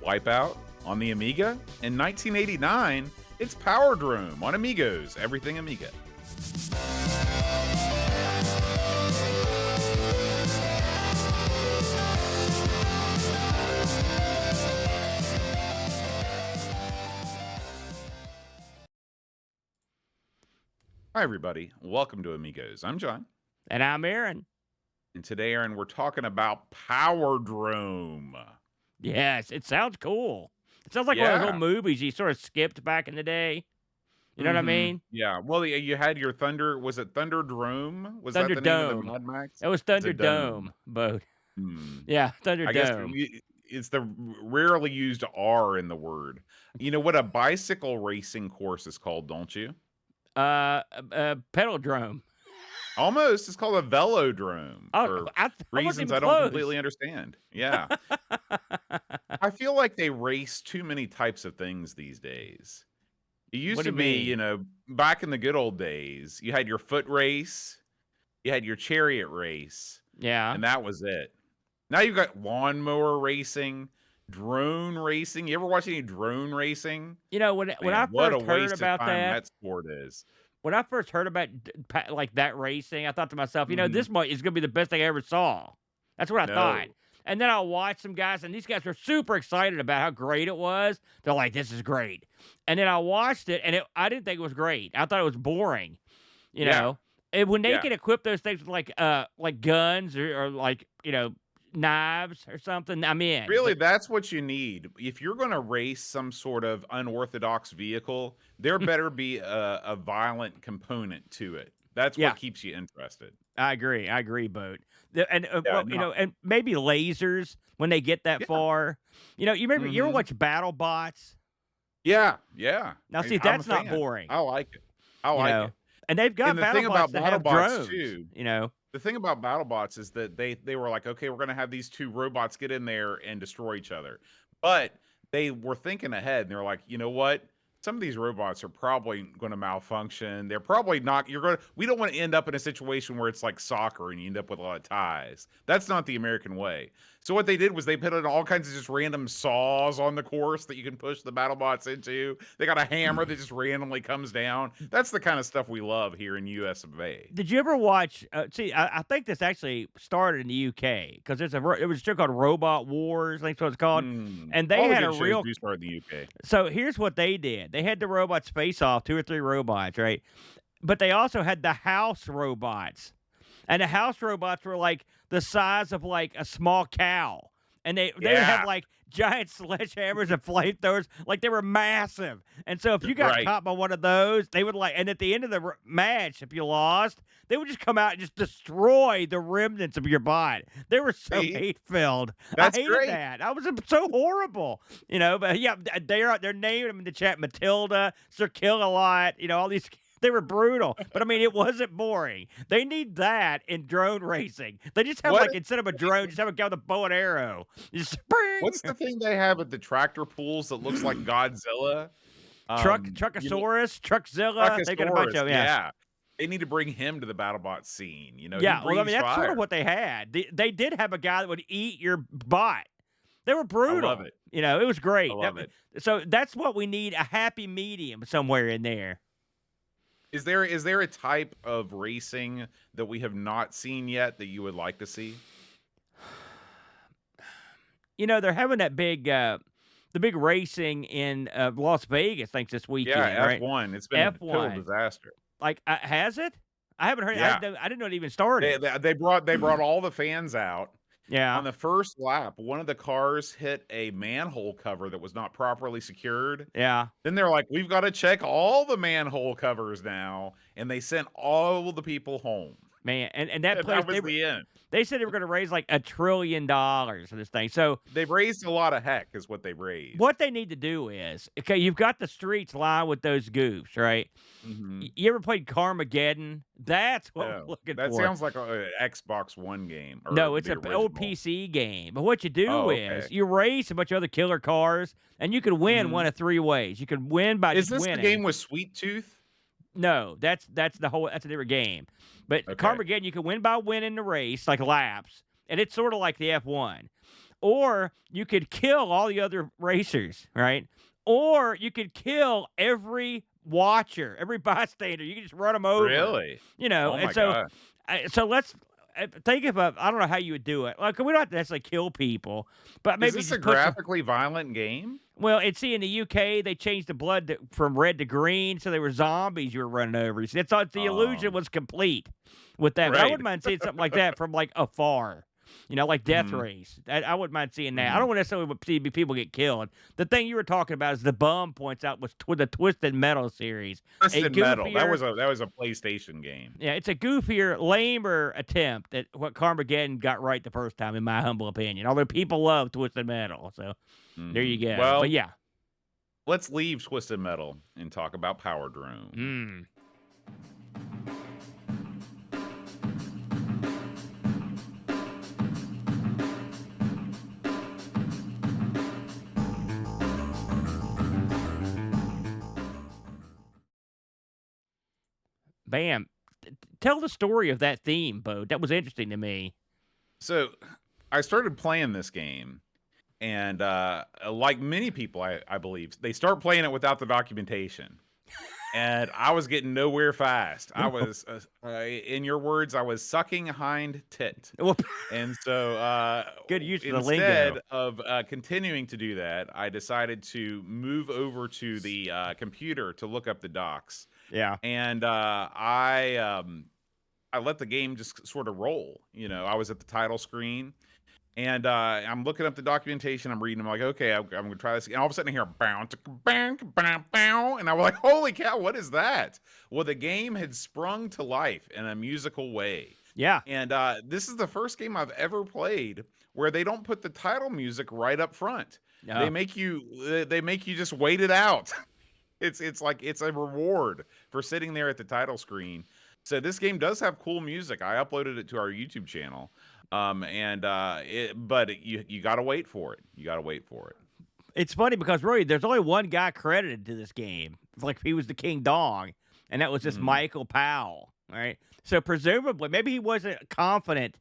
Wipeout on the Amiga. In 1989, it's Powerdrome on Amigos, everything Amiga. Hi, everybody. Welcome to Amigos. I'm John. And I'm Aaron. And today, Aaron, we're talking about Powerdrome. Yes, it sounds cool. It sounds like one of those old Yeah. movies you sort of skipped back in the day. You know what I mean? Yeah. Well, you had your Thunder. Was it Thunderdrome? Was that the name of the Thunderdome. Mad Max? It was It's a dome. Thunderdome boat. Hmm. Yeah, I guess Thunderdome. it's the rarely used R in the word. You know what a bicycle racing course is called, don't you? Pedaldrome. Almost. It's called a velodrome Oh, for I wasn't reasons even I don't close. completely understand. Yeah. I feel like they race too many types of things these days. It used What do to you be, mean? you know, back in the good old days, you had your foot race, you had your chariot race, Yeah. and that was it. Now you've got lawnmower racing, drone racing. You ever watch any drone racing? You know, when I Man, what a first heard waste of about time that, that sport is. when I first heard about like that racing, I thought to myself, you know, Mhm. this is going to be the best thing I ever saw. That's what I thought. No. And then I watched some guys, and these guys were super excited about how great it was. They're like, "This is great." And then I watched it, and I didn't think it was great. I thought it was boring. You Yeah. know, and when they Yeah. can equip those things with like guns or like knives or something, I'm in. Really, But that's what you need. If you're going to race some sort of unorthodox vehicle, there better be a violent component to it. That's yeah, what keeps you interested. I agree, Boat. And Yeah, well, no. and maybe lasers when they get that Yeah. far. You remember you ever Mhm. watch Battle Bots? Yeah, yeah. Now, see, I'm a that's not fan. boring. I like it. I You like know, it. and they've got And the Battle thing Bots about that have BattleBots drones. too, You know, the thing about BattleBots is that they were like, okay, we're gonna have these two robots get in there and destroy each other. But they were thinking ahead and they're like, you know what? Some of these robots are probably going to malfunction. They're probably not. We don't want to end up in a situation where it's like soccer and you end up with a lot of ties. That's not the American way. So what they did was they put in all kinds of just random saws on the course that you can push the BattleBots into. They got a hammer that just randomly comes down. That's the kind of stuff we love here in US of A. did you ever watch? See, I think this actually started in the UK because it was a show called Robot Wars. I think that's what it's called. And they All the had a good shows real. do start in the UK. So here's what they did: they had the robots face off, 2 or 3 robots, right? But they also had the house robots, and the house robots were like the size of like a small cow, and they would have Yeah, like giant sledgehammers and flamethrowers, like they were massive. And so if you got right. caught by one of those, they would and at the end of the match, if you lost, they would just come out and just destroy the remnants of your bot. They were so See, hate filled. I that's hated great. that. I was so horrible, But yeah, they're naming them in the chat: Matilda, Sir Kill a Lot. All these. They were brutal, but I mean, it wasn't boring. They need that in drone racing. They just have What instead of a drone, just have a guy with a bow and arrow. Just spring. what's the thing they have at the tractor pools that looks like Godzilla? You know, Truckosaurus, Truckzilla. They got a bunch Truckosaurus, of yeah. They need to bring him to the BattleBot scene. You know, he yeah. Well, I breathes mean, that's sort of fire. what they had. They did have a guy that would eat your bot. They were I love brutal. it. It was great. I love it. So that's what we need, a happy medium somewhere in there. Is there a type of racing that we have not seen yet that you would like to see? They're having that the big racing in Las Vegas, thanks this weekend, Yeah, right? F1. It's been a total F1. disaster. Like, has it? I haven't heard. Yeah. I didn't know it even They started. they they brought all the fans out. Yeah. On the first lap, one of the cars hit a manhole cover that was not properly secured. Yeah. Then they're like, "We've got to check all the manhole covers now," and they sent all the people home. Man, and that And place that was the end. they said they were going to raise like $1 trillion for this thing. So They've raised a lot of heck, is what they've raised. what they need to do is, okay, you've got the streets lined with those goofs, right? Mhm. You ever played Carmageddon? That's what we're No, looking that for. sounds like a Xbox One game. Or No, it's the an old original. PC game. But what you do Oh, is okay. you race a bunch of other killer cars, and you can win Mhm. one of 3 ways. You can win by Is just this winning. the game with Sweet Tooth? No, that's a different game. But Okay. Carmageddon, you can win by winning the race, like laps, and it's sort of like the F1. or you could kill all the other racers, right? Or you could kill every watcher, every bystander. You can just run them over, Really? Oh And my so, god. so let's think of I don't know how you would do it. Like we don't have to necessarily kill people, but Is maybe this a just put some. graphically violent game? Well, and see, in the UK, they changed the blood from red to green, so they were zombies you were running over. See, it's the illusion Um, was complete with that. But I right. wouldn't mind seeing something like that from like afar. Like Death Mhm, Race. I wouldn't mind seeing that. I mhm. don't necessarily want to see people get killed. The thing you were talking about, as the bum points out, was the Twisted Metal series. A Twisted Metal. That goofier, was a PlayStation game. yeah, it's a goofier, lamer attempt at what Carmageddon got right the first time, in my humble opinion. Although people love Twisted Metal, so there you Mhm. go. But Well, yeah, let's leave Twisted Metal and talk about Powerdrome. mm. Bam. Tell the story of that theme, Bo. That was interesting to me. So, I started playing this game, and like many people, I believe, they start playing it without the documentation. And I was getting nowhere fast. I was, in your words, I was sucking hind tit. Well, And so, good use of the instead lingo. of continuing to do that, I decided to move over to the computer to look up the docs. Yeah. And I let the game just sort of roll. I was at the title screen, and I'm looking up the documentation. I'm reading. I'm like, okay, I'm going to try this. And all of a sudden, I hear bow, bang, bang, bow, and I was like, holy cow, what is that? Well, the game had sprung to life in a musical way. Yeah. And this is the first game I've ever played where they don't put the title music right up front. They No. make you just wait it out. It's like it's a reward for sitting there at the title screen. So this game does have cool music. I uploaded it to our YouTube channel. But you got to wait for it. You got to wait for it. It's funny because really, there's only one guy credited to this game. Like he was the King Dong, and that was this Mhm. Michael Powell. Right. So presumably, maybe he wasn't confident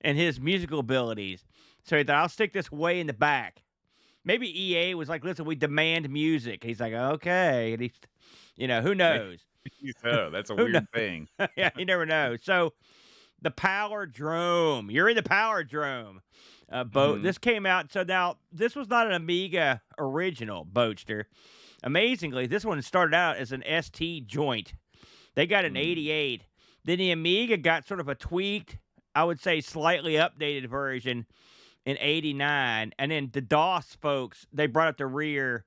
in his musical abilities. So he thought, I'll stick this way in the back. Maybe EA was like, listen, we demand music. He's like, okay. And he's, who knows? Maybe so. That's a Who knows? weird thing. Yeah, you never know. So the Powerdrome. You're in the Powerdrome. Boat. Mhm. This came out. So now this was not an Amiga original, Boatster. Amazingly, this one started out as an ST joint. They got an Mm. 88. Then the Amiga got sort of a tweaked, I would say slightly updated version in 89. And then the DOS folks, they brought up the rear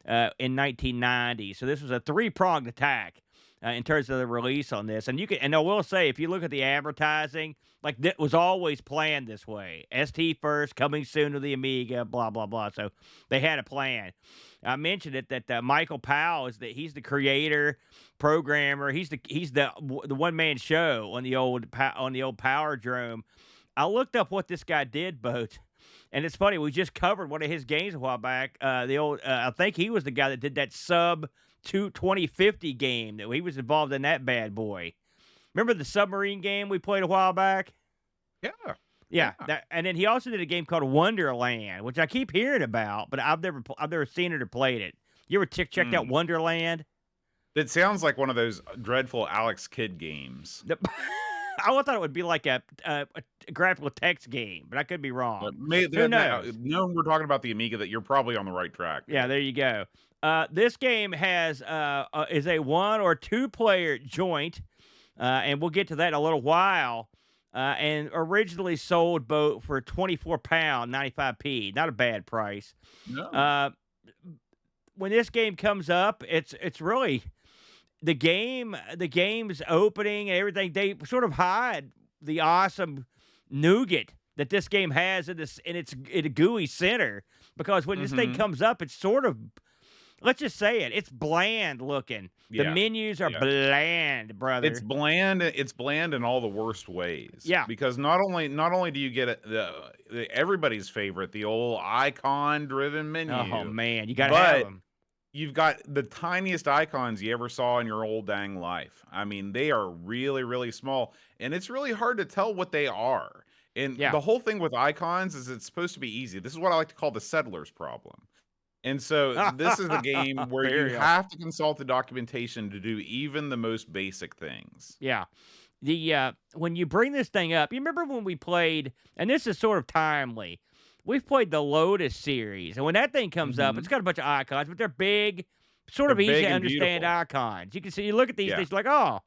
in 1990. So this was a three-pronged attack in terms of the release on this. And I will say, if you look at the advertising, like that was always planned this way. ST first, coming soon to the Amiga, blah blah blah. So they had a plan. I mentioned it that Michael Powell he's the creator, programmer. He's the one man show on the old Powerdrome. I looked up what this guy did, Boat. And it's funny, we just covered one of his games a while back. I think he was the guy that did that sub 2050 game that he was involved in that bad boy. Remember the submarine game we played a while back? Yeah. Yeah, Yeah. and then he also did a game called Wonderland, which I keep hearing about, but I've never seen it or played it. You ever checked out Mm. Wonderland? It sounds like one of those dreadful Alex Kidd games. I thought it would be like a graphical text game, but I could be wrong. Who knows? No, we're talking about the Amiga. That you're probably on the right track. Yeah, there you go. This game is a 1 or 2 player joint, and we'll get to that in a little while. And originally sold both for £24, 95p. Not a bad price. No. When this game comes up, it's really the game's opening and everything. They sort of hide the awesome nougat that this game has in a GUI center, because when this thing Mhm. comes up, it's sort of, let's just say it's bland looking. The Yeah. menus are Yeah. bland, brother. It's bland. It's bland in all the worst ways. Yeah. Because not only do you get everybody's favorite, the old icon-driven menu. Oh man, you gotta have But them. you've got the tiniest icons you ever saw in your old dang life. I mean, they are really, really small, and it's really hard to tell what they are. And Yeah. the whole thing with icons is it's supposed to be easy. This is what I like to call the settler's problem. And so this is a game where you Burial. have to consult the documentation to do even the most basic things. Yeah. When you bring this thing up, you remember when we played, and this is sort of timely. We've played the Lotus series, and when that thing comes up, it's Mhm. got a bunch of icons, but they're big, sort They're of easy big to and understand beautiful. icons. You can see, you look at these Yeah. things like, oh,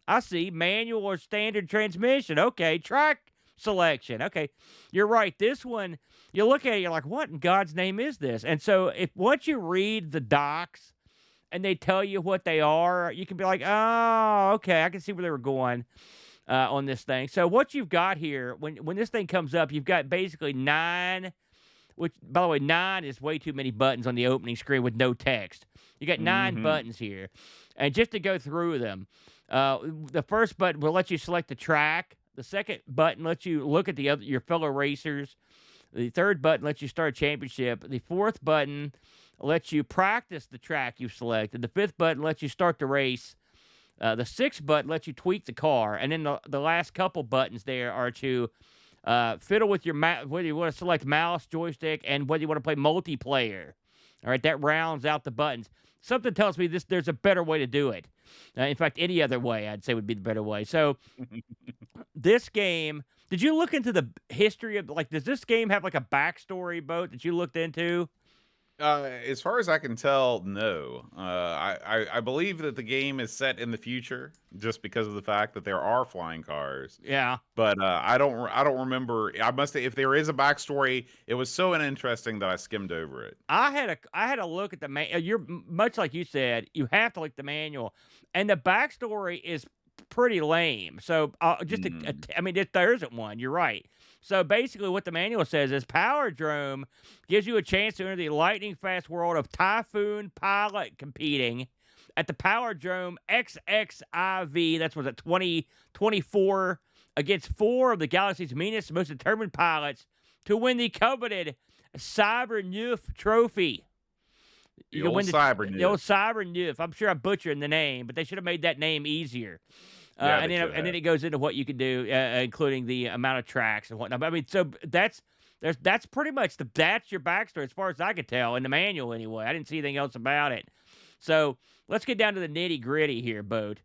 I see manual or standard transmission. Okay, track selection. Okay, you're right. This one, you look at it, you're like, what in God's name is this? And so, if once you read the docs and they tell you what they are, you can be like, oh, okay, I can see where they were going on this thing. So what you've got here, when this thing comes up, you've got basically 9. Which, by the way, 9 is way too many buttons on the opening screen with no text. You got 9 Mhm. buttons here, and just to go through them, the first button will let you select the track. The second button lets you look at your fellow racers. The third button lets you start a championship. The fourth button lets you practice the track you've selected. The fifth button lets you start the race. The sixth button lets you tweak the car, and then the last couple buttons there are to fiddle with your whether you want to select mouse, joystick, and whether you want to play multiplayer. All right, that rounds out the buttons. Something tells me there's a better way to do it. In fact, any other way I'd say would be the better way. So this game, did you look into the history of, like, does this game have like a backstory boat that you looked into? As far as I can tell, no. I believe that the game is set in the future, just because of the fact that there are flying cars. Yeah. But I don't remember. I must if there is a backstory, it was so uninteresting that I skimmed over it. I had a look at the you're much like you said, you have to look at the manual, and the backstory is pretty lame. So Mm. I mean, there isn't one. You're right. So basically, what the manual says is Powerdrome gives you a chance to enter the lightning fast world of Typhoon pilot competing at the Powerdrome XXIV. That's was at 2024 against 4 of the galaxy's meanest, most determined pilots to win the coveted Cyber Neuf Trophy. The You can old win cyber the old news. Cyber Neuf. I'm sure I'm butchering the name, but they should have made that name easier. Yeah, they should And then have. it goes into what you can do, including the amount of tracks and whatnot. But I mean, so that's pretty much that's your backstory as far as I could tell in the manual anyway. I didn't see anything else about it. So let's get down to the nitty gritty here, Boat.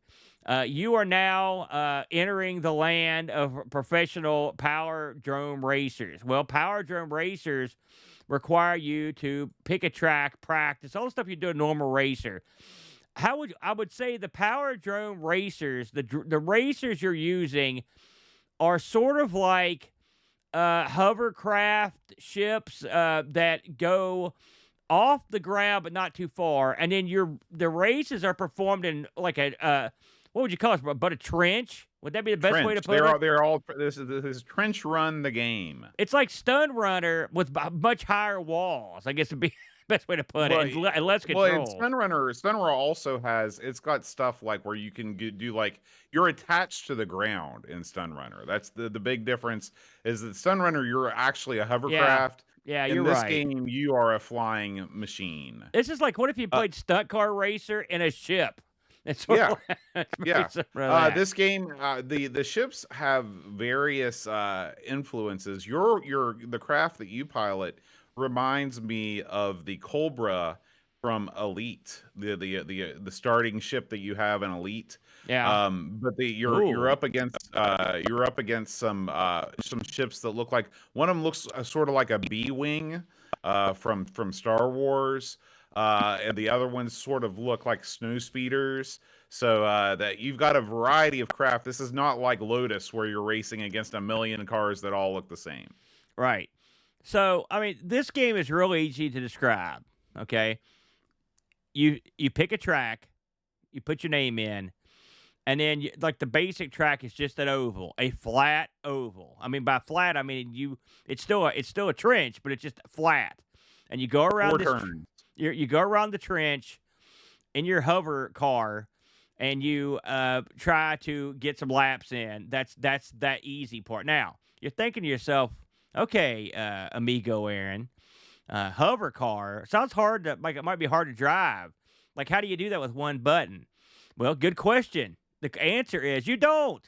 You are now entering the land of professional power drone racers. Well, power drone racers require you to pick a track, practice, all the stuff you do a normal racer. I would say the power drone racers, the racers you're using are sort of like hovercraft ships that go off the ground but not too far, and then the races are performed in like a what would you call it? But a trench? Would that be the best way to Trench. put it? They're all this is trench run the game. It's like Stun Runner with much higher walls. I guess would be the best way to put it, Well, and less and control. Stun Runner also has it's got stuff like where you can do like you're attached to the ground in Stun Runner. That's the big difference is that Stun Runner you're actually a Yeah, hovercraft. yeah, In you're this right. game, you are a flying machine. This is like, what if you Uh, played Stunt Car Racer in a ship? It's sort yeah, of like, it's very yeah. similar to that. This game, the ships have various influences. The craft that you pilot reminds me of the Cobra from Elite, the starting ship that you have in Elite. Yeah. But Ooh. you're up against some ships that look like one of them looks sort of like a B wing from Star Wars. And the other ones sort of look like snow speeders. So that you've got a variety of craft. This is not like Lotus where you're racing against a million cars that all look the same. Right. So, I mean, this game is really easy to describe. Okay. You pick a track, you put your name in, and then like the basic track is just an oval, a flat oval. I mean, by flat, I mean it's still a trench, but it's just flat. And you go Four around turns. you go around the trench in your hover car, and you try to get some laps in. That's that easy part. Now you're thinking to yourself, okay, amigo Aaron, hover car sounds hard to like. It might be hard to drive. Like, how do you do that with one button? Well, good question. The answer is you don't.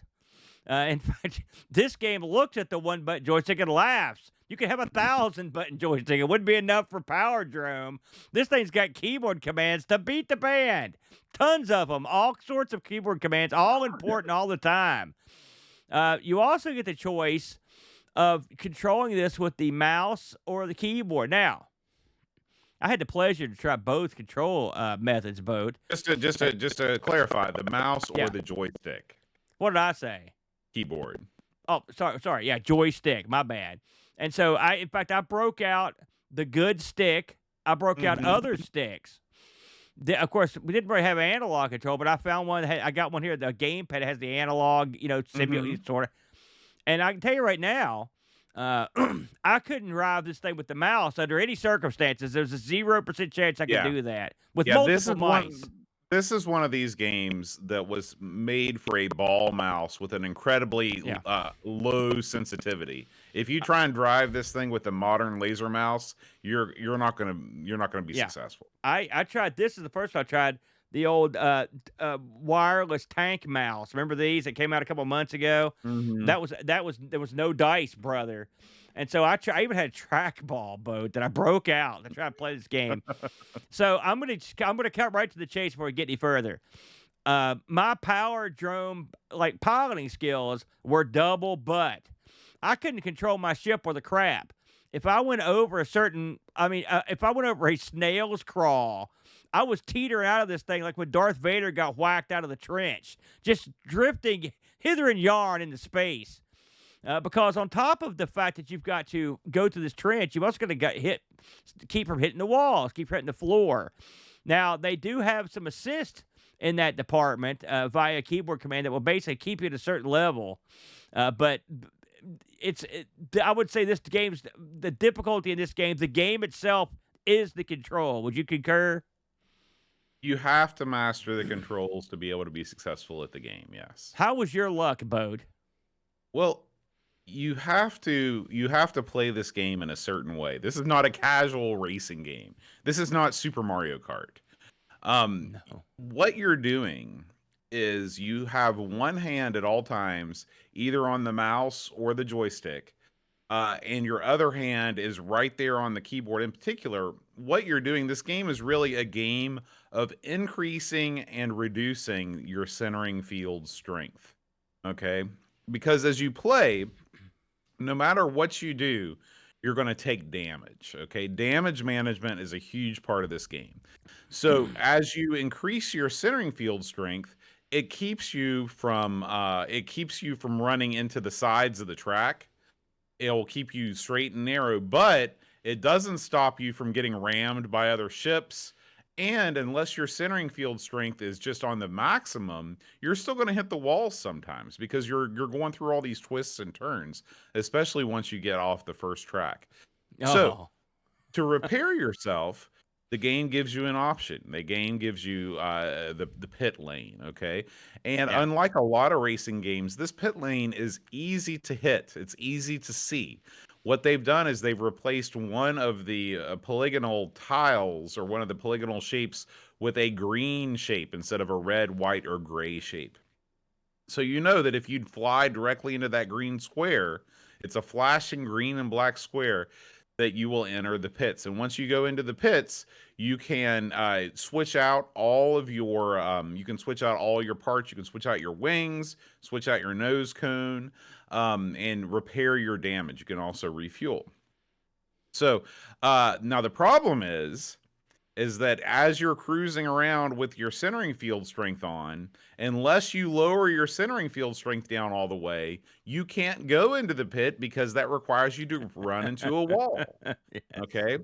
In fact, this game looks at the one button joystick and laughs. You could have 1,000 button joystick. It wouldn't be enough for Powerdrome. This thing's got keyboard commands to beat the band. Tons of them. All sorts of keyboard commands, all important all the time. You also get the choice of controlling this with the mouse or the keyboard. Now, I had the pleasure to try both control methods, both. Just to clarify, the mouse or Yeah. the joystick? What did I say? Keyboard. Oh, sorry. Yeah, joystick. My bad. And so in fact, I broke out the good stick. I broke out other sticks. Of course, we didn't really have analog control, but I found one. I got one here. The gamepad has the analog, simulated sort of. And I can tell you right now, I couldn't drive this thing with the mouse under any circumstances. There's a 0% chance I could do that with multiple mice. This is one of these games that was made for a ball mouse with an incredibly low sensitivity. If you try and drive this thing with a modern laser mouse, you're not gonna be successful. I tried. This is the first time I tried the old wireless tank mouse. Remember these that came out a couple months ago? There was no dice, brother. And so I even had a trackball boat that I broke out to try to play this game. So I'm gonna cut right to the chase before we get any further. My Powerdrome piloting skills were double butt. I couldn't control my ship or the crap. If I went over if I went over a snail's crawl, I was teetering out of this thing like when Darth Vader got whacked out of the trench, just drifting hither and yon into space. Because on top of the fact that you've got to go through this trench, you've also got to keep from hitting the walls, keep hitting the floor. Now, they do have some assist in that department via keyboard command that will basically keep you at a certain level. But I would say the difficulty in this game, the game itself is the control. Would you concur? You have to master the controls to be able to be successful at the game, yes. How was your luck, Bode? Well, you have to play this game in a certain way. This is not a casual racing game. This is not Super Mario Kart. No. What you're doing is you have one hand at all times, either on the mouse or the joystick, and your other hand is right there on the keyboard. In particular, what you're doing, this game is really a game of increasing and reducing your centering field strength. Okay? Because as you play, no matter what you do, you're going to take damage. Okay, damage management is a huge part of this game. So as you increase your centering field strength, it keeps you from running into the sides of the track. It'll keep you straight and narrow, but it doesn't stop you from getting rammed by other ships. And unless your centering field strength is just on the maximum, you're still going to hit the walls sometimes because you're going through all these twists and turns, especially once you get off the first track. So to repair yourself, the game gives you an option. The game gives you the pit lane, okay? And unlike a lot of racing games, this pit lane is easy to hit. It's easy to see. What they've done is they've replaced one of the polygonal tiles or one of the polygonal shapes with a green shape instead of a red, white, or gray shape. So you know that if you'd fly directly into that green square, it's a flashing green and black square that you will enter the pits. And once you go into the pits, you can switch out all of your, you can switch out all your parts. You can switch out your wings, switch out your nose cone, and repair your damage. You can also refuel. So now the problem is that as you're cruising around with your centering field strength on, unless you lower your centering field strength down all the way, you can't go into the pit because that requires you to run into a wall. Okay?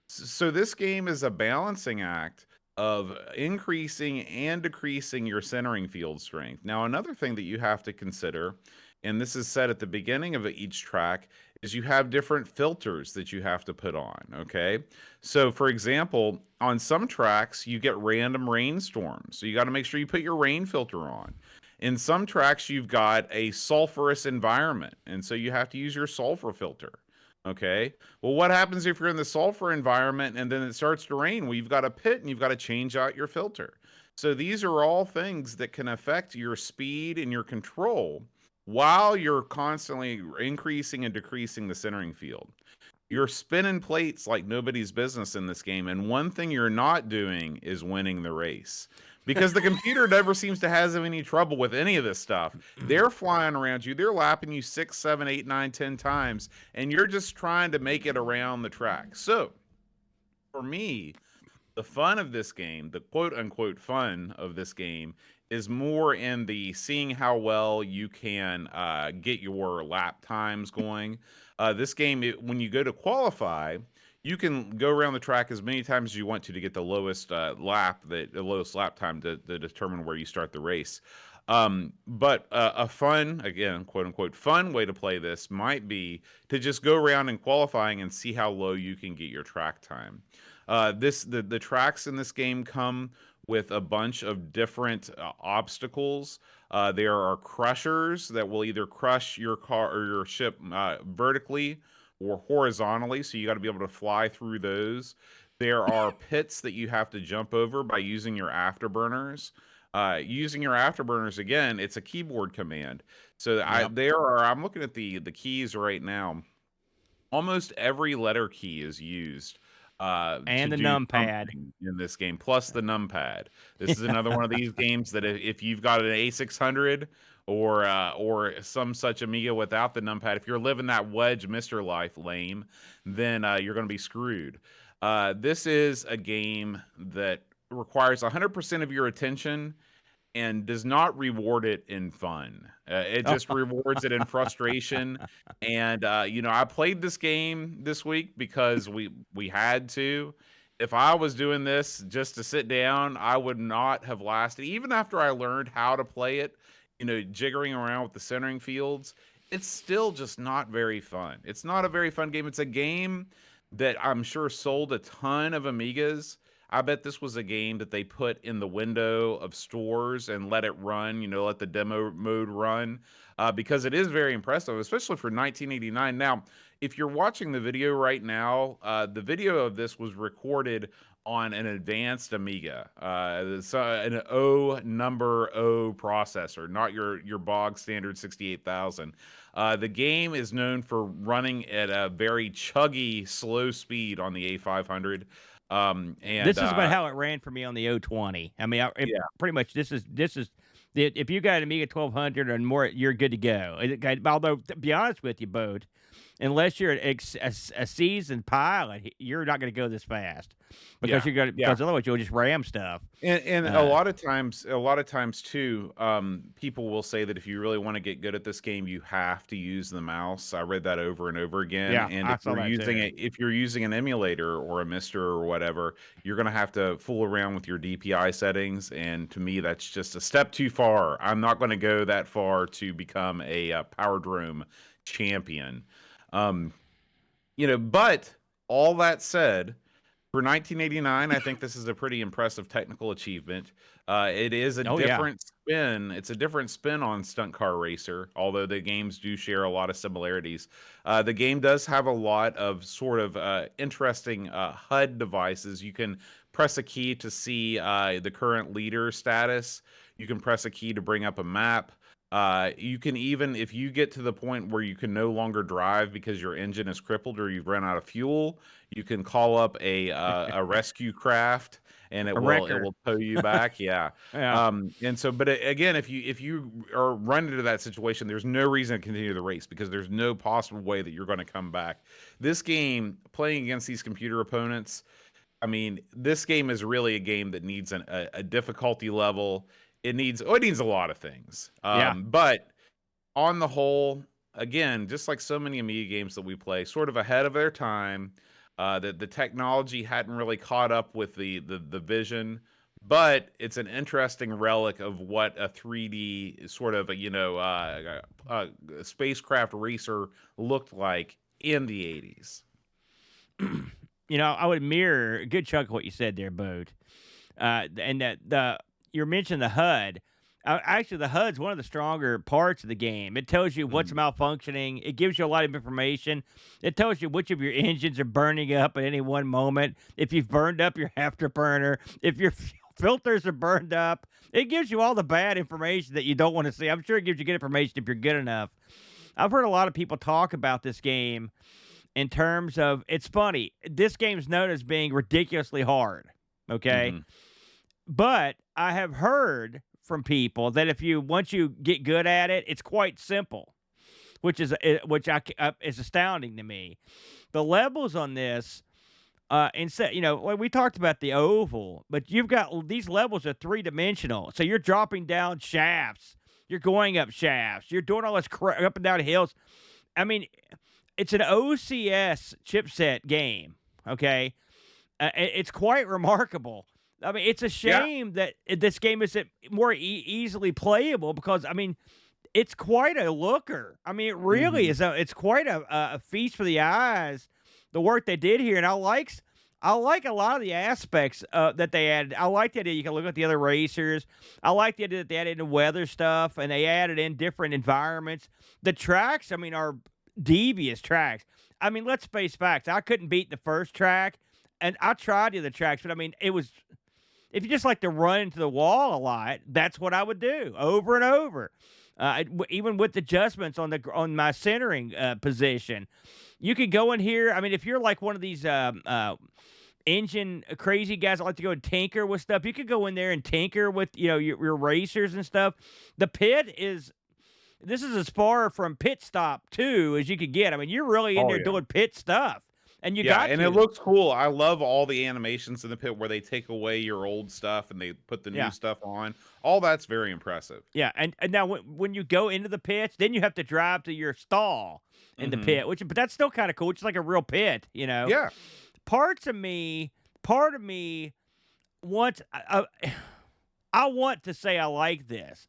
So this game is a balancing act of increasing and decreasing your centering field strength. Now, another thing that you have to consider, and this is said at the beginning of each track, is you have different filters that you have to put on, okay? So, for example, on some tracks, you get random rainstorms. So you got to make sure you put your rain filter on. In some tracks, you've got a sulfurous environment, and so you have to use your sulfur filter, okay? Well, what happens if you're in the sulfur environment and then it starts to rain? Well, you've got a pit and you've got to change out your filter. So these are all things that can affect your speed and your control while you're constantly increasing and decreasing the centering field. You're spinning plates like nobody's business in this game, and one thing you're not doing is winning the race. Because the computer never seems to have any trouble with any of this stuff. They're flying around you, they're lapping you 6, 7, 8, 9, 10 times, and you're just trying to make it around the track. So, for me, the fun of this game, the quote unquote fun of this game, is more in the seeing how well you can get your lap times going. This game, when you go to qualify, you can go around the track as many times as you want to get the lowest the lowest lap time to determine where you start the race. But a fun, again, quote unquote, fun way to play this might be to just go around in qualifying and see how low you can get your track time. The tracks in this game come with a bunch of different obstacles. There are crushers that will either crush your car or your ship vertically or horizontally, so you got to be able to fly through those. There are pits that you have to jump over by using your afterburners. Using your afterburners, again, it's a keyboard command. So I'm looking at the keys right now. Almost every letter key is used And to the do numpad. something in this game, plus the numpad. This is another one of these games that if you've got an A600 or some such Amiga without the numpad, if you're living that wedge Mr. Life lame, then you're going to be screwed. This is a game that requires 100% of your attention and does not reward it in fun. It just rewards it in frustration. And I played this game this week because we had to. If I was doing this just to sit down, I would not have lasted. Even after I learned how to play it, jiggering around with the centering fields, it's still just not very fun. It's not a very fun game. It's a game that I'm sure sold a ton of Amigas. I bet this was a game that they put in the window of stores and let it run, let the demo mode run, because it is very impressive, especially for 1989. Now, if you're watching the video right now, the video of this was recorded on an advanced Amiga. It's an number O processor, not your bog standard 68,000. The game is known for running at a very chuggy, slow speed on the A500. And This is about how it ran for me on the 020. I mean, pretty much this is if you got an Amiga 1200 and more, you're good to go. Although, to be honest with you, Bode, unless you're a seasoned pilot, you're not going to go this fast because because otherwise you'll just ram stuff. And a lot of times too, people will say that if you really want to get good at this game, you have to use the mouse. I read that over and over again. Yeah, and I saw that too. if you're using an emulator or a Mister or whatever, you're going to have to fool around with your DPI settings. And to me, that's just a step too far. I'm not going to go that far to become a Powerdrome champion. But all that said, for 1989, I think this is a pretty impressive technical achievement. It is a different spin. It's a different spin on Stunt Car Racer, although the games do share a lot of similarities. The game does have a lot of sort of interesting HUD devices. You can press a key to see the current leader status. You can press a key to bring up a map. You can even, if you get to the point where you can no longer drive because your engine is crippled or you've run out of fuel, you can call up a rescue craft and it will tow you back. Yeah. And so, but again, if you are run into that situation, there's no reason to continue the race because there's no possible way that you're going to come back. This game, playing against these computer opponents, I mean, this game is really a game that needs a difficulty level. It needs a lot of things. But on the whole, again, just like so many Amiga games that we play, sort of ahead of their time. That the technology hadn't really caught up with the vision, but it's an interesting relic of what a 3D sort of spacecraft racer looked like in the 80s. I would mirror a good chunk of what you said there, Bode. And that you mentioned the HUD. Actually, the HUD's one of the stronger parts of the game. It tells you what's malfunctioning. It gives you a lot of information. It tells you which of your engines are burning up at any one moment. If you've burned up your afterburner, if your filters are burned up. It gives you all the bad information that you don't want to see. I'm sure it gives you good information if you're good enough. I've heard a lot of people talk about this game in terms of, it's funny. This game's known as being ridiculously hard. Okay. hmm But I have heard from people that once you get good at it, it's quite simple, which is is astounding to me. The levels on this, instead, like we talked about the oval, but you've got these levels are 3-dimensional. So you're dropping down shafts, you're going up shafts, you're doing all this up and down hills. I mean, it's an OCS chipset game. Okay, it's quite remarkable. I mean, it's a shame that this game isn't more easily playable because, I mean, it's quite a looker. I mean, it really is. It's quite a feast for the eyes, the work they did here. And I like a lot of the aspects that they added. I like the idea you can look at the other racers. I like the idea that they added in weather stuff and they added in different environments. The tracks, I mean, are devious tracks. I mean, let's face facts. I couldn't beat the first track, and I tried the other tracks, but I mean, it was. If you just like to run into the wall a lot, that's what I would do over and over. Even with adjustments on my centering position, you could go in here. I mean, if you're like one of these engine crazy guys that like to go and tinker with stuff, you could go in there and tinker with your racers and stuff. The pit is. This is as far from pit stop 2 as you could get. I mean, you're really in there doing pit stuff. And it looks cool. I love all the animations in the pit where they take away your old stuff and they put the new stuff on. All that's very impressive. Yeah, and now when you go into the pits, then you have to drive to your stall in the pit, but that's still kind of cool. It's like a real pit, Yeah. Part of me wants. I want to say I like this.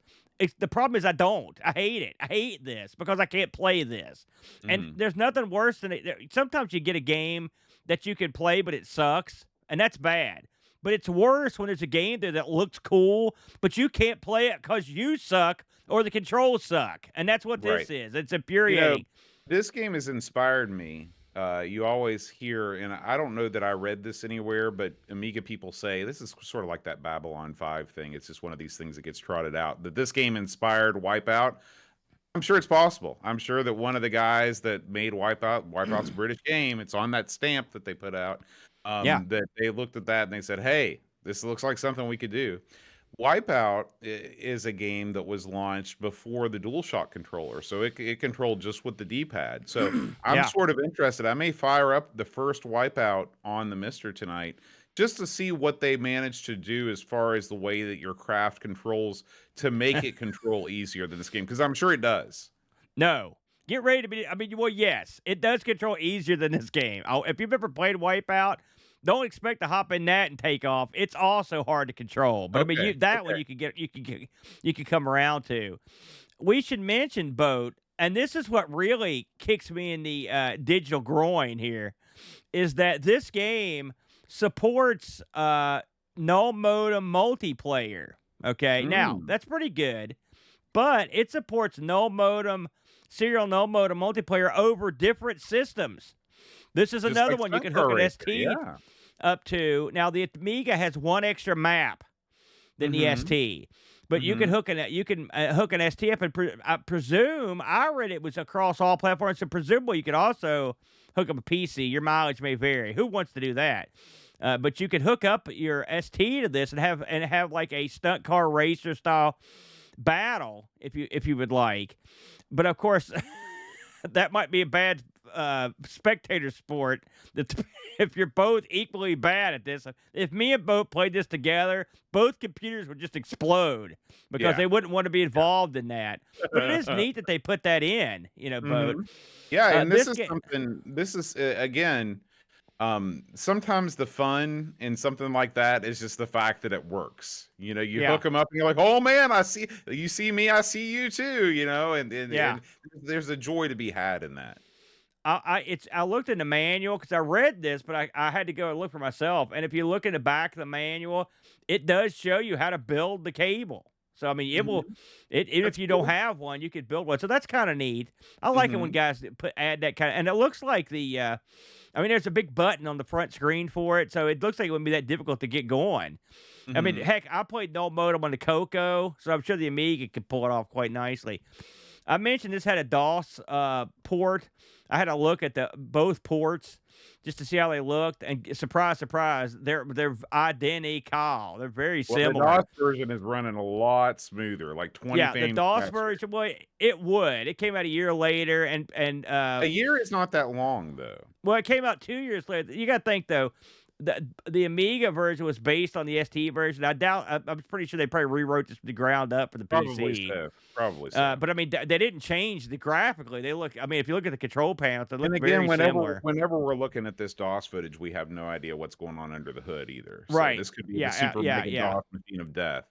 The problem is I don't. I hate it. I hate this because I can't play this. And there's nothing worse than it. Sometimes you get a game that you can play, but it sucks, and that's bad. But it's worse when there's a game there that looks cool, but you can't play it because you suck or the controls suck. And that's what this is. It's infuriating. This game has inspired me. You always hear, and I don't know that I read this anywhere, but Amiga people say this is sort of like that Babylon 5 thing. It's just one of these things that gets trotted out. That this game inspired Wipeout. I'm sure it's possible. I'm sure that one of the guys that made Wipeout's a British game. It's on that stamp that they put out. That they looked at that and they said, "Hey, this looks like something we could do." Wipeout is a game that was launched before the DualShock controller, so it controlled just with the D-pad. So I'm sort of interested. I may fire up the first Wipeout on the Mister tonight just to see what they managed to do as far as the way that your craft controls to make it control easier than this game, because I'm sure it does. No. Get ready to be. I mean, well, yes, it does control easier than this game. If you've ever played Wipeout, don't expect to hop in that and take off. It's also hard to control, but I mean, one you can come around to. We should mention, Boat, and this is what really kicks me in the digital groin here, is that this game supports null modem multiplayer. Okay, now that's pretty good, but it supports serial null modem multiplayer over different systems. This is Just another like one you can hook an ST up to. Now the Amiga has one extra map than the ST, but you can hook an ST up, and I presume I read it was across all platforms. So presumably you could also hook up a PC. Your mileage may vary. Who wants to do that? But you could hook up your ST to this and have like a stunt car racer style battle if you would like. But of course, that might be a bad spectator sport. That's if you're both equally bad at this. If me and Boat played this together, both computers would just explode because they wouldn't want to be involved in that. But it is neat that they put that in, Boat. Yeah, and this is something. This is again. Sometimes the fun in something like that is just the fact that it works. You hook them up and you're like, "Oh man, you see me, I see you too." And there's a joy to be had in that. I looked in the manual because I read this, but I had to go and look for myself. And if you look in the back of the manual, it does show you how to build the cable. So I mean, it will. Mhm. Even if That's you don't cool. have one, you could build one. So that's kind of neat. I like it when Mhm. guys add that kind of. And it looks like the. I mean, there's a big button on the front screen for it, so it looks like it wouldn't be that difficult to get going. I mean, Mhm. heck, I played no modem on the Coco, so I'm sure the Amiga could pull it off quite nicely. I mentioned this had a DOS port. I had a look at the both ports just to see how they looked, and surprise, surprise, they're identical. They're very Well, the similar. DOS version is running a lot smoother, like 20 Yeah, the frames DOS faster. version, well, it would. It came out a year later, A year is not that long, though. well, it came out 2 years later. You got to think though, the Amiga version was based on the ST version. I'm pretty sure they probably rewrote this from the ground up for the Probably PC. so. Probably so. But I mean, they didn't change the graphically. They look. I mean, if you look at the control panels, they And look again, very whenever similar. whenever we're looking at this DOS footage, we have no idea what's going on under the hood either. So Right. this could be the Yeah. super Yeah. mega Yeah. DOS machine of death.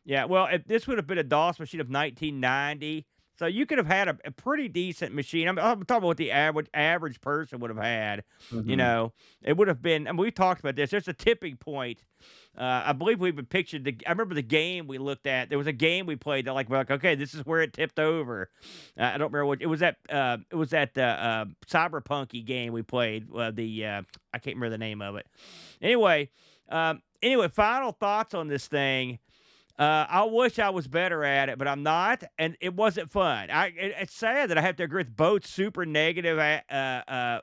Yeah. Well, if this would have been a DOS machine of 1990, so you could have had a pretty decent machine. I'm talking about what the average person would have had. You Mhm. know, it would have been. And we've talked about this. There's a tipping point. I believe we even pictured the. I remember the game we looked at. There was a game we played that we're like, okay, this is where it tipped over. I don't remember what it was. That cyberpunky game we played. I can't remember the name of it. Anyway, final thoughts on this thing. I wish I was better at it, but I'm not, and it wasn't fun. It's sad that I have to agree with both super negative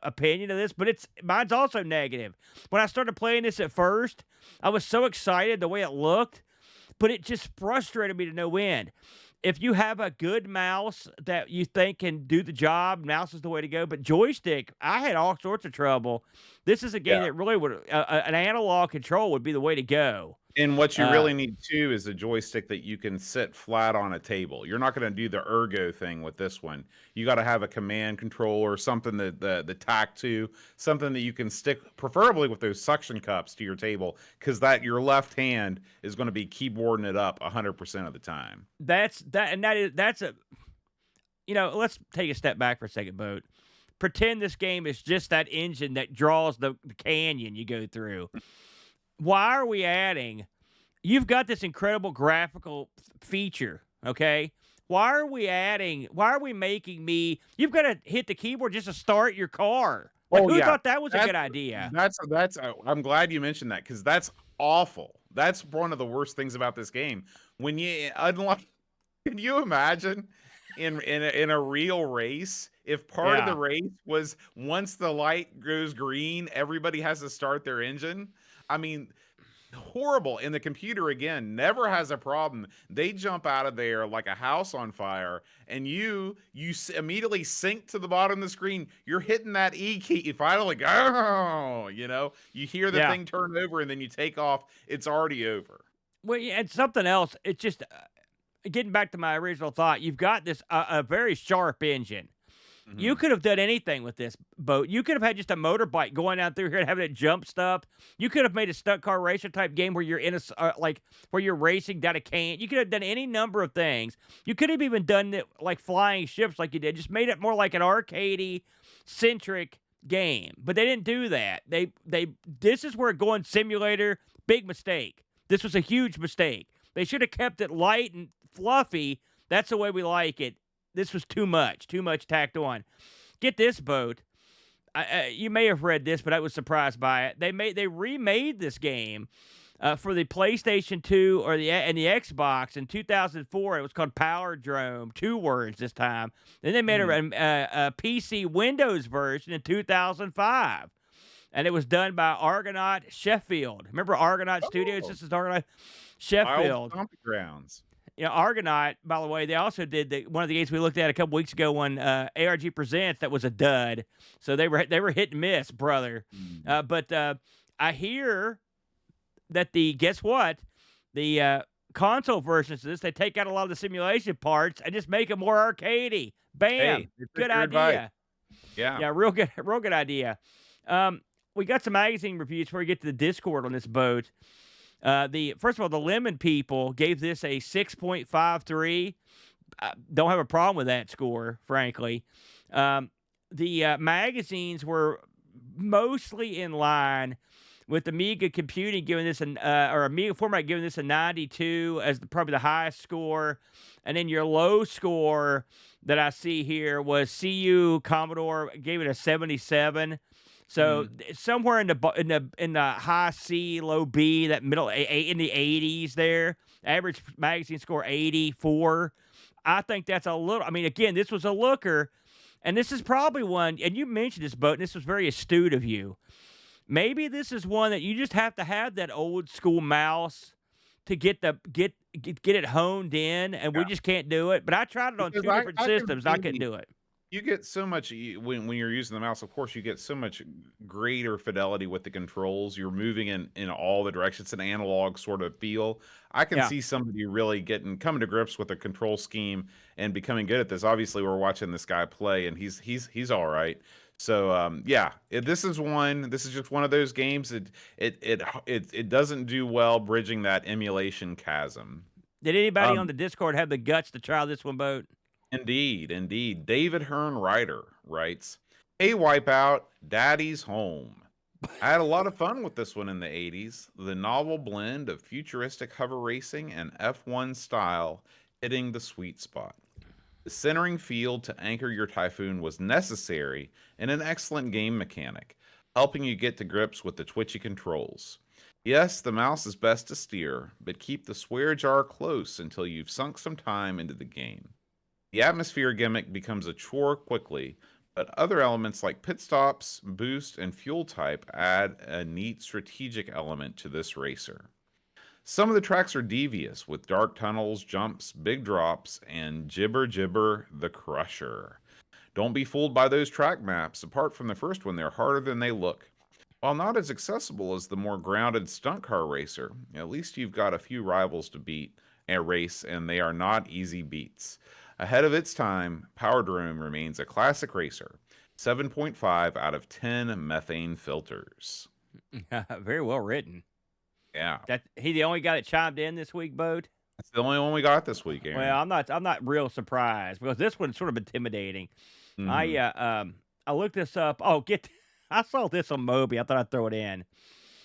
opinion of this, but mine's also negative. When I started playing this at first, I was so excited the way it looked, but it just frustrated me to no end. If you have a good mouse that you think can do the job, mouse is the way to go. But joystick, I had all sorts of trouble. This is a game Yeah. that really would an analog control would be the way to go. And what you Uh, really need too is a joystick that you can sit flat on a table. You're not gonna do the ergo thing with this one. You gotta have a command controller, something that the tack to, something that you can stick, preferably with those suction cups to your table, because that your left hand is gonna be keyboarding it up 100% of the time. that's a let's take a step back for a second, Boat. Pretend this game is just that engine that draws the canyon you go through. Why are we adding? You've got this incredible graphical feature, okay? Why are we making me? You've got to hit the keyboard just to start your car. Like, Oh, who yeah. thought that was a That's good idea? I'm glad you mentioned that because that's awful. That's one of the worst things about this game. When you unlock can you imagine in a real race, if part of the Yeah. race was once the light goes green, everybody has to start their engine? I mean, horrible. And the computer again never has a problem. They jump out of there like a house on fire, and immediately sink to the bottom of the screen. You're hitting that E key. You finally go, you hear the Yeah. thing turn over, and then you take off. It's already over. Well, yeah, and something else. It's just getting back to my original thought. You've got this a very sharp engine. You Mhm. could have done anything with this boat. You could have had just a motorbike going out through here and having it jump stuff. You could have made a stunt car racer type game where you're where you're racing down a canyon. You could have done any number of things. You could have even done it like flying ships like you did. Just made it more like an arcadey centric game. But they didn't do that. This is where going simulator, big mistake. This was a huge mistake. They should have kept it light and fluffy. That's the way we like it. This was too much tacked on. Get this, Boat. You may have read this, but I was surprised by it. They remade this game for the PlayStation 2 and the Xbox in 2004. It was called Powerdrome, 2 words this time. Then they made Mhm. a PC Windows version in 2005. And it was done by Argonaut Sheffield. Remember Argonaut Studios? Oh, This is Argonaut wild Sheffield. stomping grounds. Argonaut, by the way, they also did one of the games we looked at a couple weeks ago on ARG Presents that was a dud. So they were hit and miss, brother. Mm. But I hear that guess what? The console versions of this, they take out a lot of the simulation parts and just make it more arcadey. Bam! Hey, they took Good your advice. idea. Yeah. Yeah, real good idea. We got some magazine reviews before we get to the Discord on this boat. First of all, the Lemon people gave this a 6.53. Don't have a problem with that score, frankly. The magazines were mostly in line with Amiga Computing giving this or Amiga Format giving this a 92 as probably the highest score, and then your low score that I see here was CU Commodore gave it a 77. So Mm. somewhere in the high C, low B, that middle in the 80s there. Average magazine score 84. I think that's a little. I mean, again, this was a looker, and this is probably one. And you mentioned this, Boat, and this was very astute of you. Maybe this is one that you just have to have that old school mouse to get it honed in, and we just can't do it. But I tried it on Because two different I can systems. I couldn't see do it. you get so much when you're using the mouse, of course, you get so much greater fidelity with the controls. You're moving in all the directions. It's an analog sort of feel. I can Yeah. see somebody really coming to grips with the control scheme and becoming good at this. Obviously, we're watching this guy play, and he's all right. So yeah, this is one. This is just one of those games. It doesn't do well bridging that emulation chasm. Did anybody on Um, the Discord have the guts to try this one, Boat? Indeed, indeed. David Hearn Ryder writes, "Hey, Wipeout, Daddy's home. I had a lot of fun with this one in the 80s. The novel blend of futuristic hover racing and F1 style hitting the sweet spot. The centering field to anchor your Typhoon was necessary and an excellent game mechanic, helping you get to grips with the twitchy controls. Yes, the mouse is best to steer, but keep the swear jar close until you've sunk some time into the game. The atmosphere gimmick becomes a chore quickly, but other elements like pit stops, boost, and fuel type add a neat strategic element to this racer. Some of the tracks are devious, with dark tunnels, jumps, big drops, and Jibber Jibber the Crusher. Don't be fooled by those track maps. Apart from the first one, they're harder than they look. While not as accessible as the more grounded stunt car racer, at least you've got a few rivals to beat and race, and they are not easy beats. Ahead of its time, Powerdrome remains a classic racer. 7.5 out of 10 methane filters." Very well written. Yeah. That he the only guy that chimed in this week, Boat? That's the only one we got this week, Well, Aaron. I'm not real surprised because this one's sort of intimidating. I Hmm. uh I looked this up. Oh, I saw this on Moby. I thought I'd throw it in.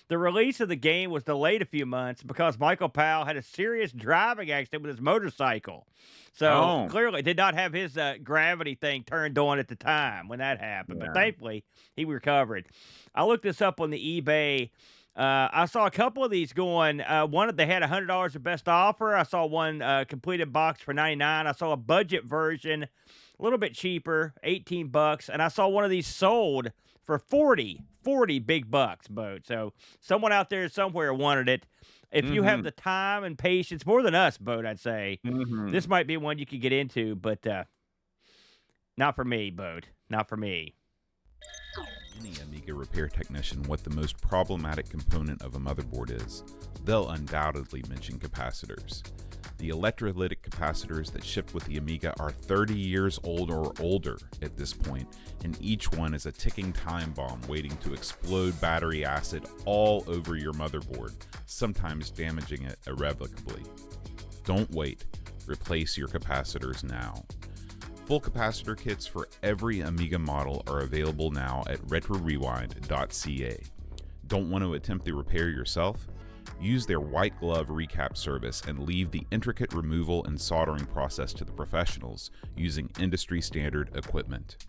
The release of the game was delayed a few months because Michael Powell had a serious driving accident with his motorcycle. So Oh, clearly did not have his gravity thing turned on at the time when that happened. But yeah. thankfully he recovered. I looked this up on the eBay. I saw a couple of these going. One they had $100 of best offer. I saw one completed box for 99. I saw a budget version, a little bit cheaper, $18, and I saw one of these sold for 40 big bucks, Boat. So someone out there somewhere wanted it. If you have Hmm. the time and patience, more than us, Boat, I'd say Hmm. this might be one you could get into, but not for me, Boat. Not for me. Any Amiga repair technician what the most problematic component of a motherboard is, they'll undoubtedly mention capacitors. The electrolytic capacitors that shipped with the Amiga are 30 years old or older at this point, and each one is a ticking time bomb waiting to explode battery acid all over your motherboard, sometimes damaging it irrevocably. Don't wait. Replace your capacitors now. Full capacitor kits for every Amiga model are available now at RetroRewind.ca. Don't want to attempt the repair yourself? Use their white glove recap service and leave the intricate removal and soldering process to the professionals using industry standard equipment.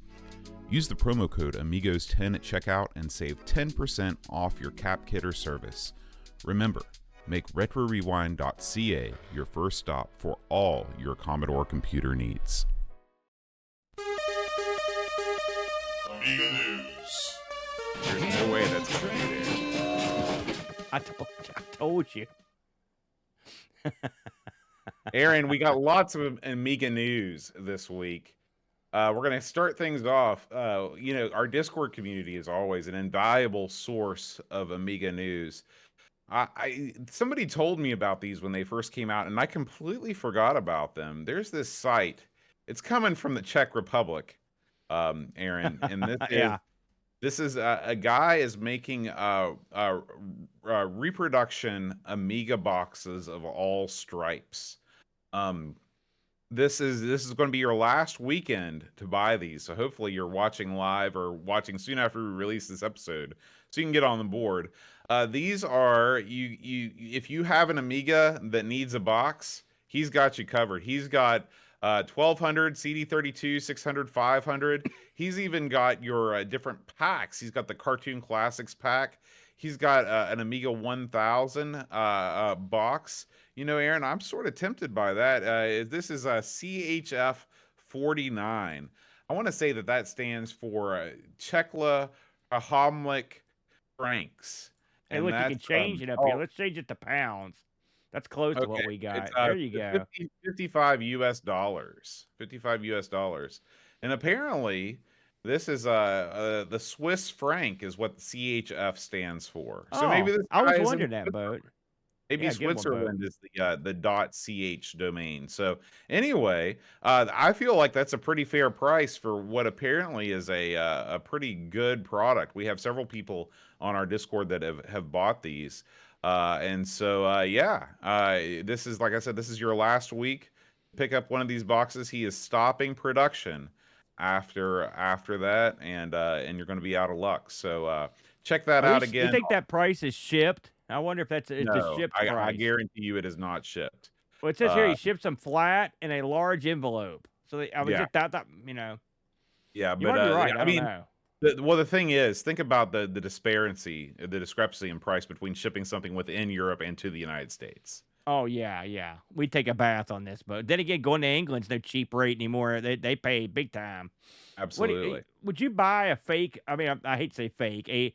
Use the promo code Amigos10 at checkout and save 10% off your cap kit or service. Remember, make RetroRewind.ca your first stop for all your Commodore computer needs. Amiga News. There's no way that's going to be there. I told you. Aaron, we got lots of Amiga news this week. We're going to start things off. Our Discord community is always an invaluable source of Amiga news. Somebody told me about these when they first came out, and I completely forgot about them. There's this site. It's coming from the Czech Republic, Aaron, and Yeah. this is a guy is making reproduction Amiga boxes of all stripes. This is going to be your last weekend to buy these, so hopefully you're watching live or watching soon after we release this episode, so you can get on the board. These are if you have an Amiga that needs a box, he's got you covered. He's got 1200, CD32, 600, 500. He's even got your different packs. He's got the Cartoon Classics pack. He's got an Amiga 1000 box. You know, Aaron, I'm sort of tempted by that. This is a CHF 49. I want to say that stands for Czechoslovak francs. Hey, And look, you can that's change it up here. Let's change it to pounds. That's close to what we got. it's There you go. 55 US dollars. 55 US dollars. And apparently this is the Swiss franc is what the CHF stands for. So maybe this I was guy is in wondering that, Boat. maybe Yeah, good one, Boat. Switzerland is the .ch domain. So anyway, I feel like that's a pretty fair price for what apparently is a pretty good product. We have several people on our Discord that have bought these. And so this is, like I said, this is your last week. Pick up one of these boxes. He is stopping production after that, and you're going to be out of luck. So check that out again. You think that price is shipped? I wonder if it's No, the shipped price. I guarantee you it is not shipped. Well, it says here he ships them flat in a large envelope. So I was Yeah. just that you know. Yeah, You but might be right. I I mean, don't know. the thing is, think about the discrepancy in price between shipping something within Europe and to the United States. Oh yeah. We take a bath on this boat. Then again, going to England's no cheap rate anymore. They pay big time. Absolutely. Would you buy a fake? I mean, I hate to say fake. A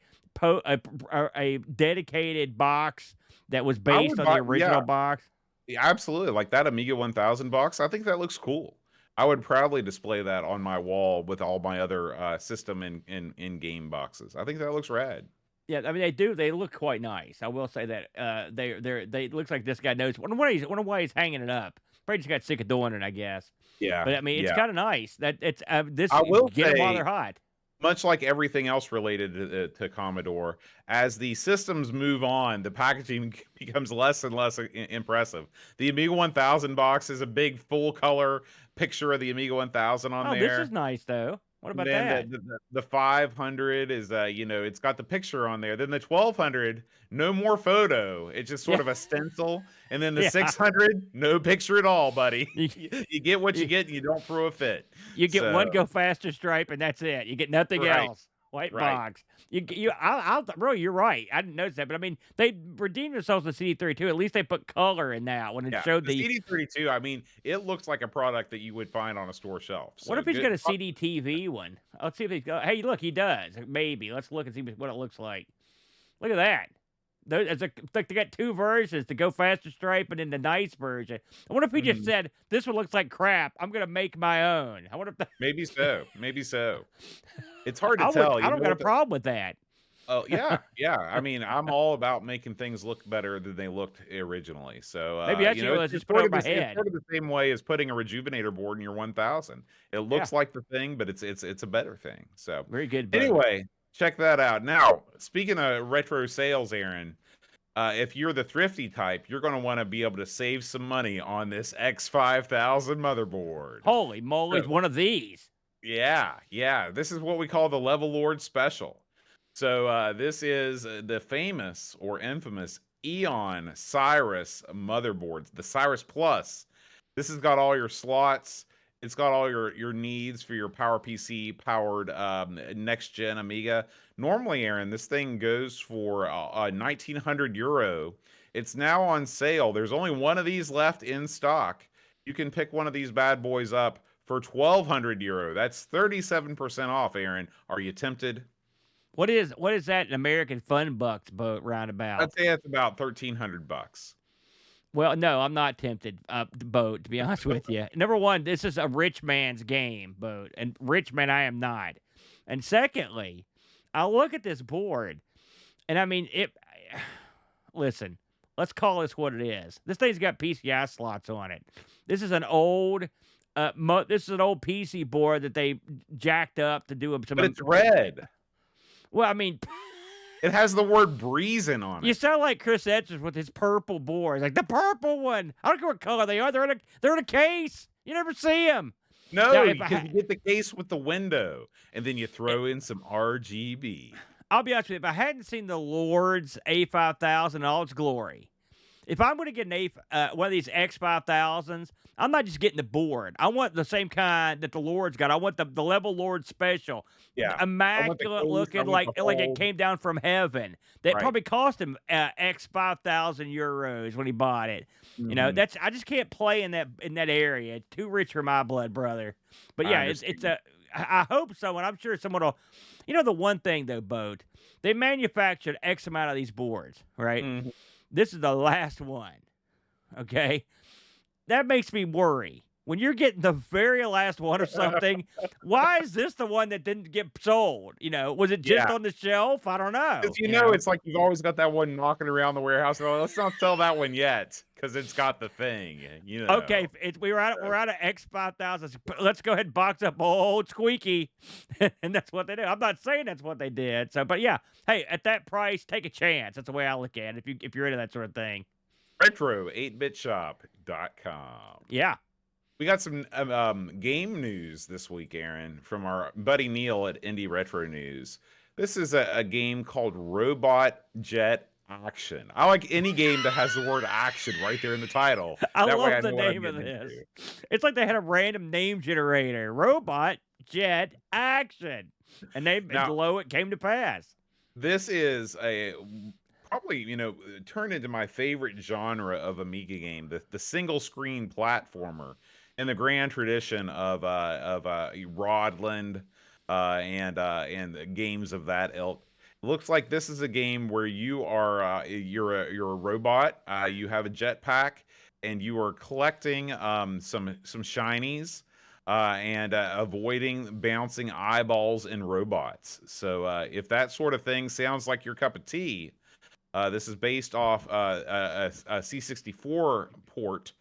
dedicated box that was based on the original box. Yeah, absolutely. Like that Amiga 1000 box, I think that looks cool. I would proudly display that on my wall with all my other system and in-game boxes. I think that looks rad. Yeah, I mean they do. They look quite nice. I will say that. They looks like this guy knows. Wonder why he's hanging it up. Probably just got sick of doing it, I guess. Yeah, But I mean, it's kind of nice that it's this. I will get them while say- they're hot. Much like everything else related to Commodore, as the systems move on, the packaging becomes less and less impressive. The Amiga 1000 box is a big full color picture of the Amiga 1000 on there. This is nice though. What about Then that? the 500 is it's got the picture on there. Then the 1200, no more photo. It's just sort of a stencil. And then the 600, no picture at all, buddy. You get what you get, and you don't throw a fit. You get one go faster stripe, and that's it. You get nothing else. White box. Bro, you're right. I didn't notice that, but I mean, they redeemed themselves with CD32. At least they put color in that when it showed the CD32. I mean, it looks like a product that you would find on a store shelf. So what if he's got a CD-TV one? Let's see if he's got. Hey, look, he does. Maybe. Let's look and see what it looks like. Look at that. They got two versions: the go faster stripe and then the nice version. I wonder if he just said this one looks like crap. I'm gonna make my own. I wonder if maybe so. It's hard to tell. I don't got a problem with that. Oh yeah. I mean, I'm all about making things look better than they looked originally. So maybe that's it's just put it in my head. It's sort of the same way as putting a rejuvenator board in your 1000. It looks like the thing, but it's a better thing. So very good. Buddy. Anyway, check that out. Now, speaking of retro sales, Aaron, if you're the thrifty type, you're going to want to be able to save some money on this X5000 motherboard. Holy moly, one of these. Yeah. This is what we call the Level Lord Special. So this is the famous or infamous Eon Cyrus motherboards, the Cyrus Plus. This has got all your slots. It's got all your needs for your PowerPC powered next gen Amiga. Normally, Aaron, this thing goes for 1,900 euro. It's now on sale. There's only one of these left in stock. You can pick one of these bad boys up for 1,200 euro. That's 37% off, Aaron. Are you tempted? What is that in American Fun Bucks boat roundabout? I'd say it's about $1,300. Well, no, I'm not tempted, boat, to be honest with you. Number one, this is a rich man's game, boat, and rich man I am not. And secondly, I look at this board, and I mean, listen, let's call this what it is. This thing's got PCI slots on it. This is an old PC board that they jacked up to do some. But it's red. Well, I mean, it has the word Breezin on it. You sound like Chris Etchers with his purple boards, like the purple one. I don't care what color they are. They're in a case. You never see them. No, because you get the case with the window, and then you throw in some RGB. I'll be honest with you, if I hadn't seen the Lord's A5000 in all its glory, if I'm going to get one of these X5000s, I'm not just getting the board. I want the same kind that the Lord's got. I want the level Lord special, Yeah. I want the immaculate case, I looking, want the like it hold. came down from heaven. That Right. probably cost him X5,000 euros when he bought it. You know, Mhm. I just can't play in that area. It's too rich for my blood, brother. But I yeah, I hope someone. I'm sure someone will. You know, the one thing though, Boat, they manufactured X amount of these boards, right? Mhm. This is the last one. Okay, that makes me worry. When you're getting the very last one or something, why is this the one that didn't get sold? You know, was it just Yeah. on the shelf? I don't know. 'Cause you know, it's like you've always got that one knocking around the warehouse. Well, let's not sell that one yet because it's got the thing, you know. Okay, we're out of X5000. Let's go ahead and box up old Squeaky, and that's what they did. I'm not saying that's what they did. So, but yeah, hey, at that price, take a chance. That's the way I look at it. If you're into that sort of thing, Retro8bitshop.com. yeah. We got some game news this week, Aaron, from our buddy Neil at Indie Retro News. This is a game called Robot Jet Action. I like any game that has the word action right there in the title. I That way love the know what I'm name of getting this. into. It's like they had a random name generator. Robot Jet Action. And below it came to pass. This is probably, turned into my favorite genre of Amiga game, the single screen platformer in the grand tradition of Rodland and games of that ilk. Looks like this is a game where you are you're a robot. You have a jetpack, and you are collecting some shinies and avoiding bouncing eyeballs in robots. So if that sort of thing sounds like your cup of tea, this is based off a C64 port.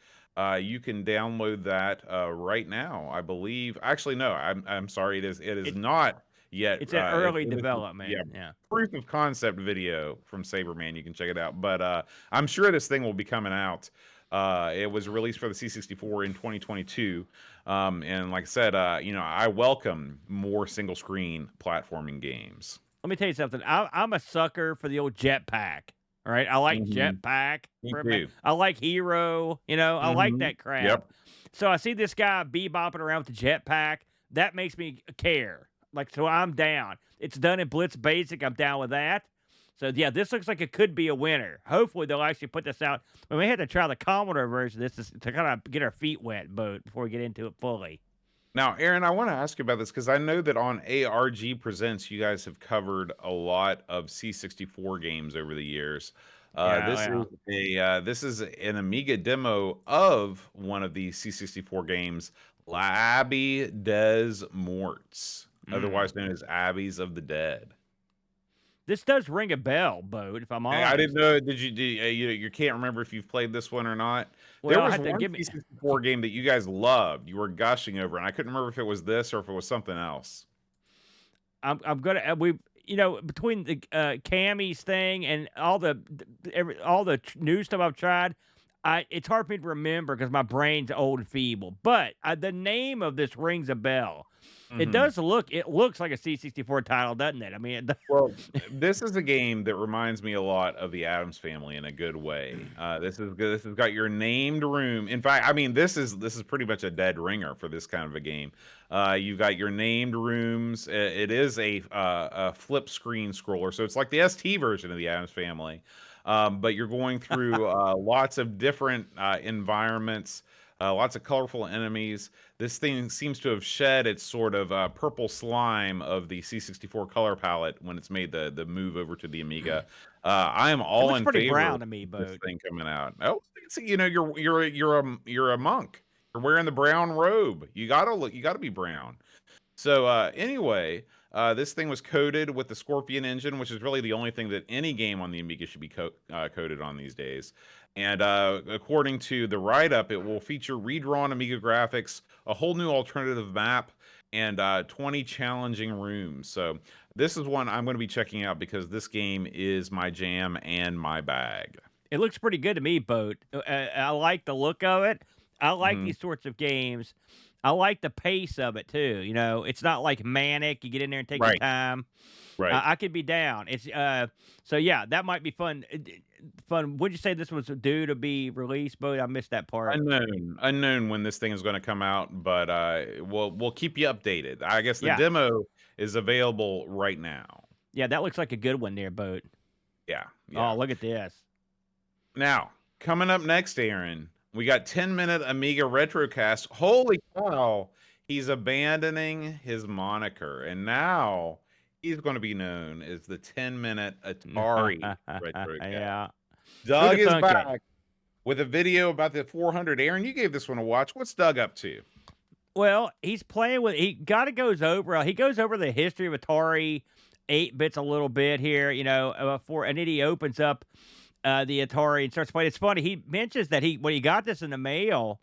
You can download that right now, I believe. Actually, no, I'm sorry. It is not yet. It's an early it is- development. Yeah, Yeah. proof of concept video from Saberman. You can check it out. But I'm sure this thing will be coming out. It was released for the C64 in 2022. And like I said, I welcome more single screen platforming games. Let me tell you something. I'm a sucker for the old jetpack. All right. I like jetpack. Me too. I like Hero. I like that crap. Yep. So I see this guy bebopping around with the jetpack. That makes me care. So I'm down. It's done in Blitz Basic. I'm down with that. So yeah, this looks like it could be a winner. Hopefully they'll actually put this out. We may have to try the Commodore version of this to kind of get our feet wet, Boat, before we get into it fully. Now, Aaron, I want to ask you about this because I know that on ARG Presents, you guys have covered a lot of C64 games over the years. This is an Amiga demo of one of the C64 games, L'Abbey des Morts, otherwise known as Abbeys of the Dead. This does ring a bell, Boat, if I'm honest. I didn't know. You can't remember if you've played this one or not? Well, There was have to one give me. C64 game that you guys loved. You were gushing over, and I couldn't remember if it was this or if it was something else. I'm gonna between the Cammy's thing and all the new stuff I've tried, it's hard for me to remember because my brain's old and feeble. But the name of this rings a bell. It does look. It looks like a C64 title, doesn't it? I mean, Well, this is a game that reminds me a lot of the Addams Family in a good way. This has got your named room. In fact, I mean, this is pretty much a dead ringer for this kind of a game. You've got your named rooms. It is a flip screen scroller, so it's like the ST version of the Addams Family. But you're going through lots of different environments. Lots of colorful enemies. This thing seems to have shed its sort of purple slime of the C64 color palette when it's made the move over to the Amiga. I am all in pretty favor brown to me, of this Boat. thing coming out. Oh, see, you're a monk. You're wearing the brown robe. You gotta be brown. So anyway, this thing was coded with the Scorpion engine, which is really the only thing that any game on the Amiga should be coded on these days. And according to the write-up, it will feature redrawn Amiga graphics, a whole new alternative map, and 20 challenging rooms. So this is one I'm going to be checking out because this game is my jam and my bag. It looks pretty good to me, Boat. I like the look of it. I like these sorts of games. I like the pace of it too. You know, it's not like manic. You get in there and take your Right. time. Right. I could be down. It's so yeah, that might be fun. Fun. Would you say this was due to be released, Bo? I missed that part. Unknown when this thing is going to come out, but we'll keep you updated. I guess the Yeah, demo is available right now. yeah, that looks like a good one there, Boat. Yeah, Oh, yeah. look at this. Now, coming up next, Aaron, we got 10-minute Amiga Retrocast. Holy cow, he's abandoning his moniker, and now he's going to be known as the 10-minute Atari Retrocast. Yeah. Doug Who'da is thunk it? back with a video about the 400. Aaron, you gave this one a watch. What's Doug up to? Well, he's playing with. He goes over. He goes over the history of Atari 8-bits a little bit here. You know, and then he opens up the Atari and starts playing. It's funny. He mentions that when he got this in the mail,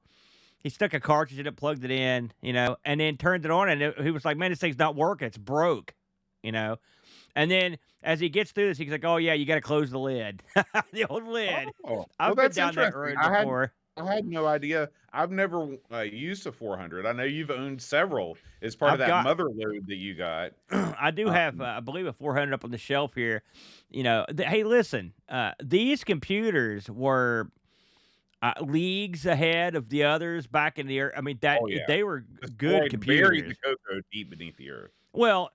he stuck a cartridge in it, plugged it in, you know, and then turned it on, and he was like, "Man, this thing's not working. It's broke," you know. And then as he gets through this, he's like, "Oh yeah, you got to close the lid, the old lid." Oh, I've well, been that's down that interesting. road before. I had no idea. I've never used a 400. I know you've owned several as part of that mother load that you got. I do have, I believe, a 400 up on the shelf here. You know, hey, listen, these computers were leagues ahead of the others back in the I mean, Oh yeah, they were good buried computers. the cocoa deep beneath the earth. Well,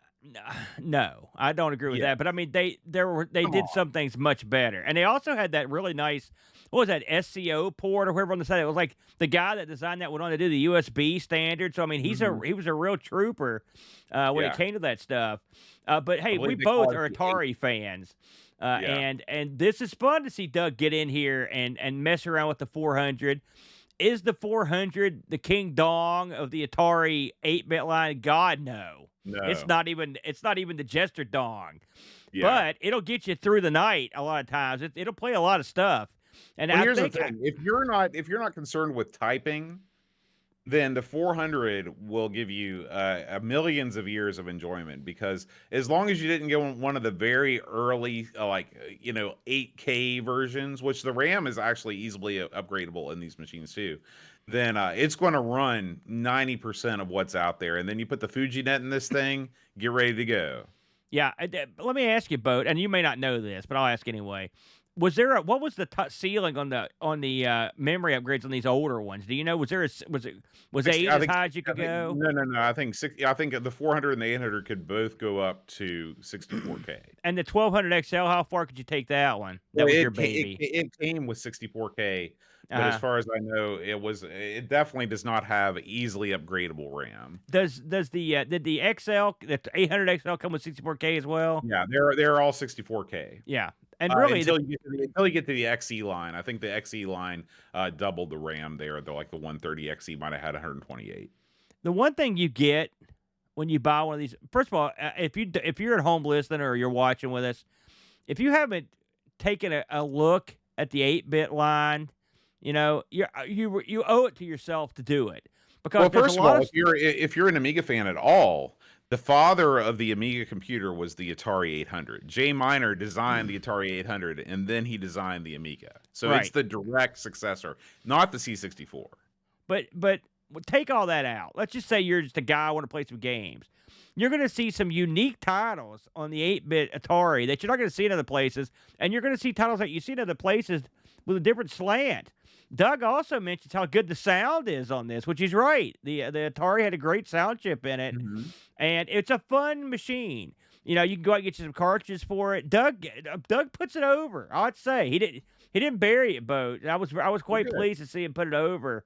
no, I don't agree with Yeah. that. But I mean, they Come did on. some things much better, and they also had that really nice. What was that SCO port or whoever on the side? It was like the guy that designed that went on to do the USB standard. So I mean, he was a real trooper when it Yeah. came to that stuff. But hey, we believe they both call it are the Atari fans. Yeah. And this is fun to see Doug get in here and mess around with the 400. Is the 400 the King Dong of the Atari 8-bit line? God, no. No. It's not even the Jester Dong. Yeah. But it'll get you through the night a lot of times. It'll play a lot of stuff. And Well, I here's the think thing: if you're not concerned with typing, then the 400 will give you millions of years of enjoyment, because as long as you didn't get one of the very early 8K versions, which the RAM is actually easily upgradable in these machines too, then it's going to run 90% of what's out there. And then you put the FujiNet in this thing, get ready to go. yeah, let me ask you, Boat, and you may not know this, but I'll ask anyway. What was the ceiling on the memory upgrades on these older ones? Do you know? Was 8 as high as you could go? No. I think the 400 and the 800 could both go up to 64K. And the 1200 XL, how far could you take that one? That was your baby. It came with 64K, but Uh-huh. as far as I know, it definitely does not have easily upgradable RAM. Did the XL, the 800 XL come with 64K as well? Yeah, they're all 64K. Yeah, and really, until you get to the XE line. I think the XE line doubled the RAM there. They're like the 130 XE might have had 128. the one thing you get when you buy one of these, first of all, if you're at home listening or you're watching with us, if you haven't taken a look at the 8-bit line, you know you owe it to yourself to do it, because Well, there's first a of lot all, of if you're an Amiga fan at all, the father of the Amiga computer was the Atari 800. Jay Miner designed the Atari 800, and then he designed the Amiga. So it's Right. the direct successor, not the C64. But take all that out. Let's just say you're just a guy want to play some games. You're going to see some unique titles on the 8-bit Atari that you're not going to see in other places, and you're going to see titles that you see in other places with a different slant. Doug also mentions how good the sound is on this, which is right. The Atari had a great sound chip in it, and it's a fun machine. You know, you can go out and get you some cartridges for it. Doug puts it over. I'd say he didn't bury it, Bo. I was quite Good. pleased to see him put it over.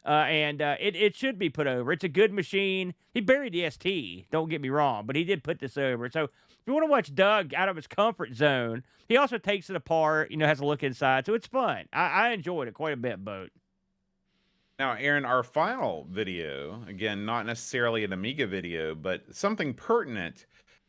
And it should be put over. It's a good machine. He buried the ST, don't get me wrong, but he did put this over. So if you want to watch Doug out of his comfort zone, he also takes it apart, has a look inside. So it's fun. I enjoyed it quite a bit, Boat. Now, Aaron, our final video, again, not necessarily an Amiga video, but something pertinent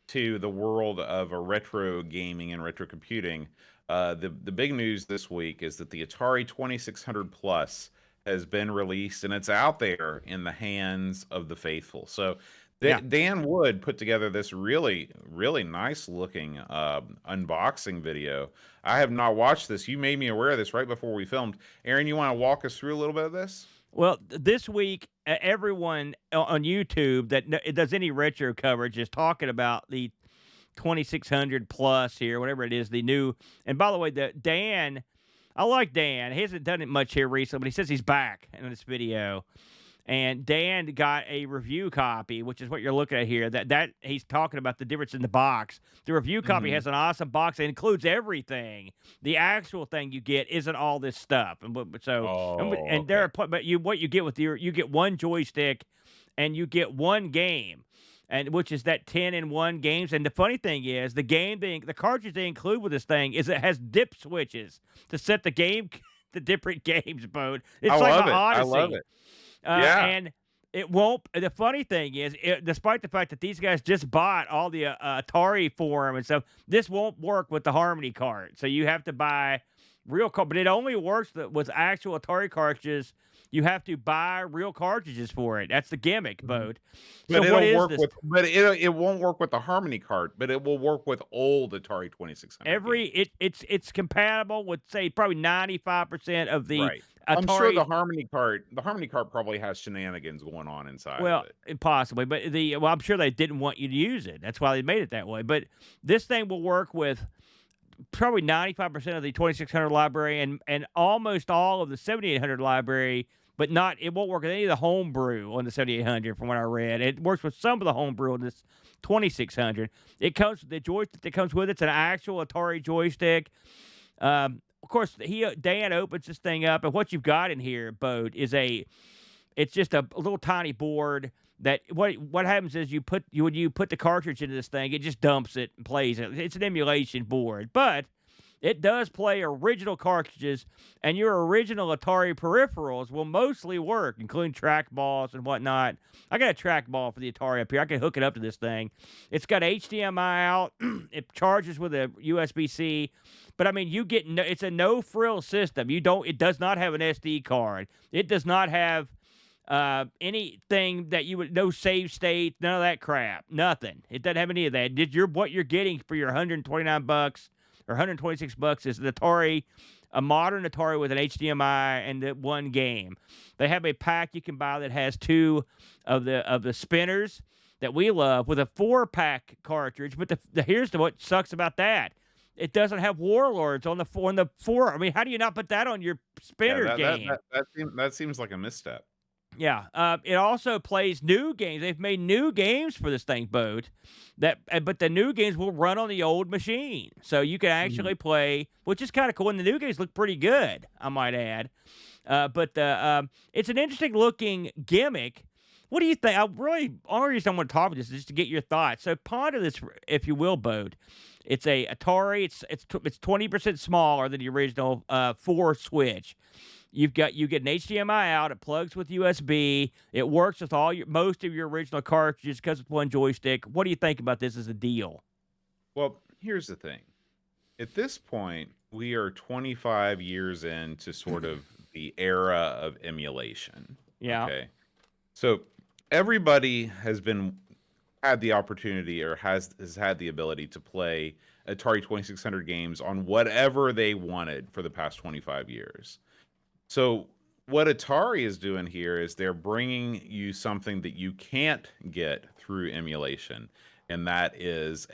to the world of a retro gaming and retro computing. The big news this week is that the Atari 2600 Plus has been released, and it's out there in the hands of the faithful. So Dan Wood put together this really, really nice looking unboxing video. I have not watched this. You made me aware of this right before we filmed. Aaron, you want to walk us through a little bit of this? Well, this week, everyone on YouTube that does any retro coverage is talking about the 2600 plus here, whatever it is, the new. And by the way, Dan, I like Dan. He hasn't done it much here recently, but he says he's back in this video. And Dan got a review copy, which is what you're looking at here. That he's talking about the difference in the box. The review copy has an awesome box that includes everything. The actual thing you get isn't all this stuff. And there are what you get with you get one joystick, and you get one game, and which is that 10-in-1 games. And the funny thing is, the cartridge they include with this thing is it has dip switches to set the game, the different games. Boat. It's like an Odyssey. I love it. Yeah. And it won't. The funny thing is, despite the fact that these guys just bought all the Atari forum and stuff, this won't work with the Harmony cart. So you have to buy real but it only works with actual Atari cartridges. You have to buy real cartridges for it. That's the gimmick, Bode. But So what is this? It won't work with the Harmony cart, but it will work with old Atari 2600. It's compatible with, say, probably 95% of the Right. Atari. I'm sure the Harmony cart probably has shenanigans going on inside of it. Possibly, but I'm sure they didn't want you to use it. That's why they made it that way. But this thing will work with probably 95% of the 2600 library and almost all of the 7800 library, but it won't work with any of the homebrew on the 7800 from what I read. It works with some of the homebrew on this 2600. It comes with the joystick that comes with it's an actual Atari joystick. Of course, Dan opens this thing up, and what you've got in here, Bode, is it's just a little tiny board that what happens is when you put the cartridge into this thing, it just dumps it and plays it. It's an emulation board, but it does play original cartridges, and your original Atari peripherals will mostly work, including trackballs and whatnot. I got a trackball for the Atari up here. I can hook it up to this thing. It's got HDMI out. It charges with a USB-C. But I mean, it's a no-frill system. It does not have an SD card. It does not have anything that no save state, none of that crap. Nothing. It doesn't have any of that. What you're getting for your $129 or $126 is a modern Atari with an HDMI and one game. They have a pack you can buy that has two of the spinners that we love with a 4-pack cartridge. But here's what sucks about that. It doesn't have Warlords on the four. I mean, how do you not put that on your spinner game? That seems like a misstep. Yeah. It also plays new games. They've made new games for this thing, Bode. But the new games will run on the old machine, so you can actually play, which is kind of cool. And the new games look pretty good, I might add. But it's an interesting looking gimmick. What do you think? Only reason I want to talk about this is just to get your thoughts. So ponder this, if you will, Bode. It's a Atari. It's 20% smaller than the original 4 switch. You get an HDMI out. It plugs with USB. It works with most of your original cartridges because it's one joystick. What do you think about this as a deal? Well, here's the thing. At this point, we are 25 years into sort of the era of emulation. Yeah. Okay. So everybody has had the opportunity or has had the ability to play Atari 2600 games on whatever they wanted for the past 25 years. So what Atari is doing here is they're bringing you something that you can't get through emulation, and that is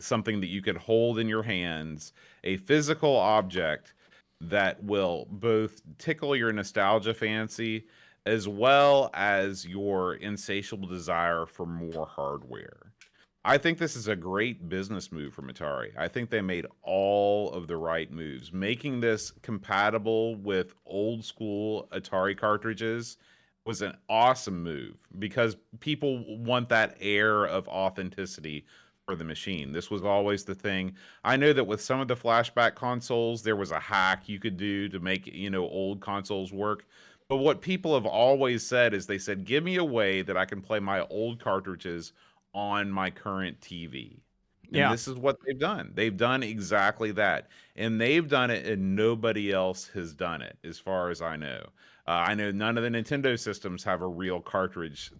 something that you can hold in your hands, a physical object that will both tickle your nostalgia fancy as well as your insatiable desire for more hardware. I think this is a great business move from Atari. I think they made all of the right moves. Making this compatible with old school Atari cartridges was an awesome move because people want that air of authenticity for the machine. This was always the thing. I know that with some of the flashback consoles, there was a hack you could do to make, old consoles work. But what people have always said is they said, give me a way that I can play my old cartridges on my current TV. And this is what they've done. They've done exactly that. And they've done it and nobody else has done it, as far as I know. I know none of the Nintendo systems have a real cartridge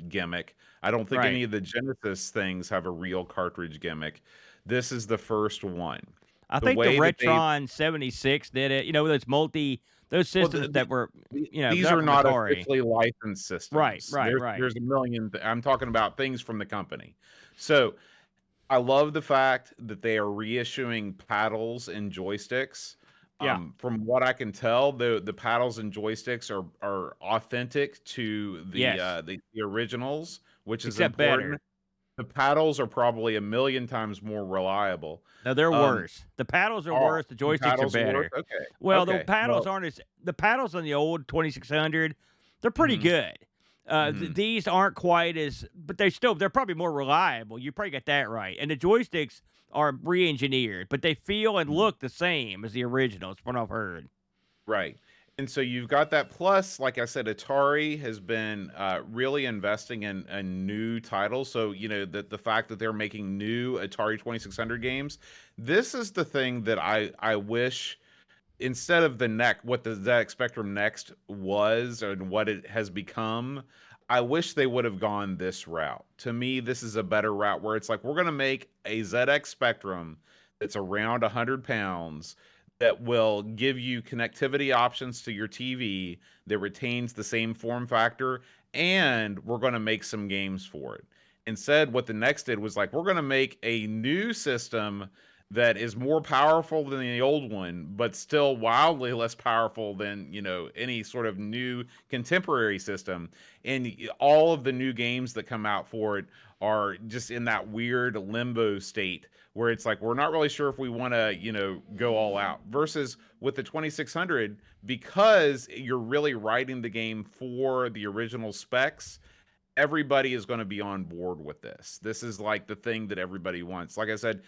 gimmick. I don't think any of the Genesis things have a real cartridge gimmick. This is the first one. I The think the way that they Retron 76 did it. Those well, systems that were, these they're are from not Atari. officially licensed Right, systems. right, right. There's a million. I'm talking about things from the company. So I love the fact that they are reissuing paddles and joysticks. Yeah. From what I can tell, the paddles and joysticks are authentic to Yes. The originals, which is Except important. better. The paddles are probably a million times more reliable. No, they're Um, worse. The paddles are are worse. The the joysticks are paddles worse? better. Okay, Well, the okay. paddles Well, aren't as the paddles on the old 2600. They're pretty mhm, good. mhm. These aren't quite as, but they're probably more reliable. You probably got that right. And the joysticks are re-engineered, but they feel and Mhm. look the same as the originals, from what I've heard. Right. And so you've got that. Plus, like I said, Atari has been really investing in new titles. So, the fact that they're making new Atari 2600 games, this is the thing that I wish instead of what the ZX Spectrum Next was and what it has become, I wish they would have gone this route. To me, this is a better route where it's like we're going to make a ZX Spectrum that's around 100 pounds that will give you connectivity options to your TV that retains the same form factor, and we're going to make some games for it. Instead, what the Next did was like, we're going to make a new system that is more powerful than the old one, but still wildly less powerful than, any sort of new contemporary system. And all of the new games that come out for it are just in that weird limbo state where it's like, we're not really sure if we want to, go all out. Versus with the 2600, because you're really writing the game for the original specs, everybody is going to be on board with this. This is like the thing that everybody wants. Like I said,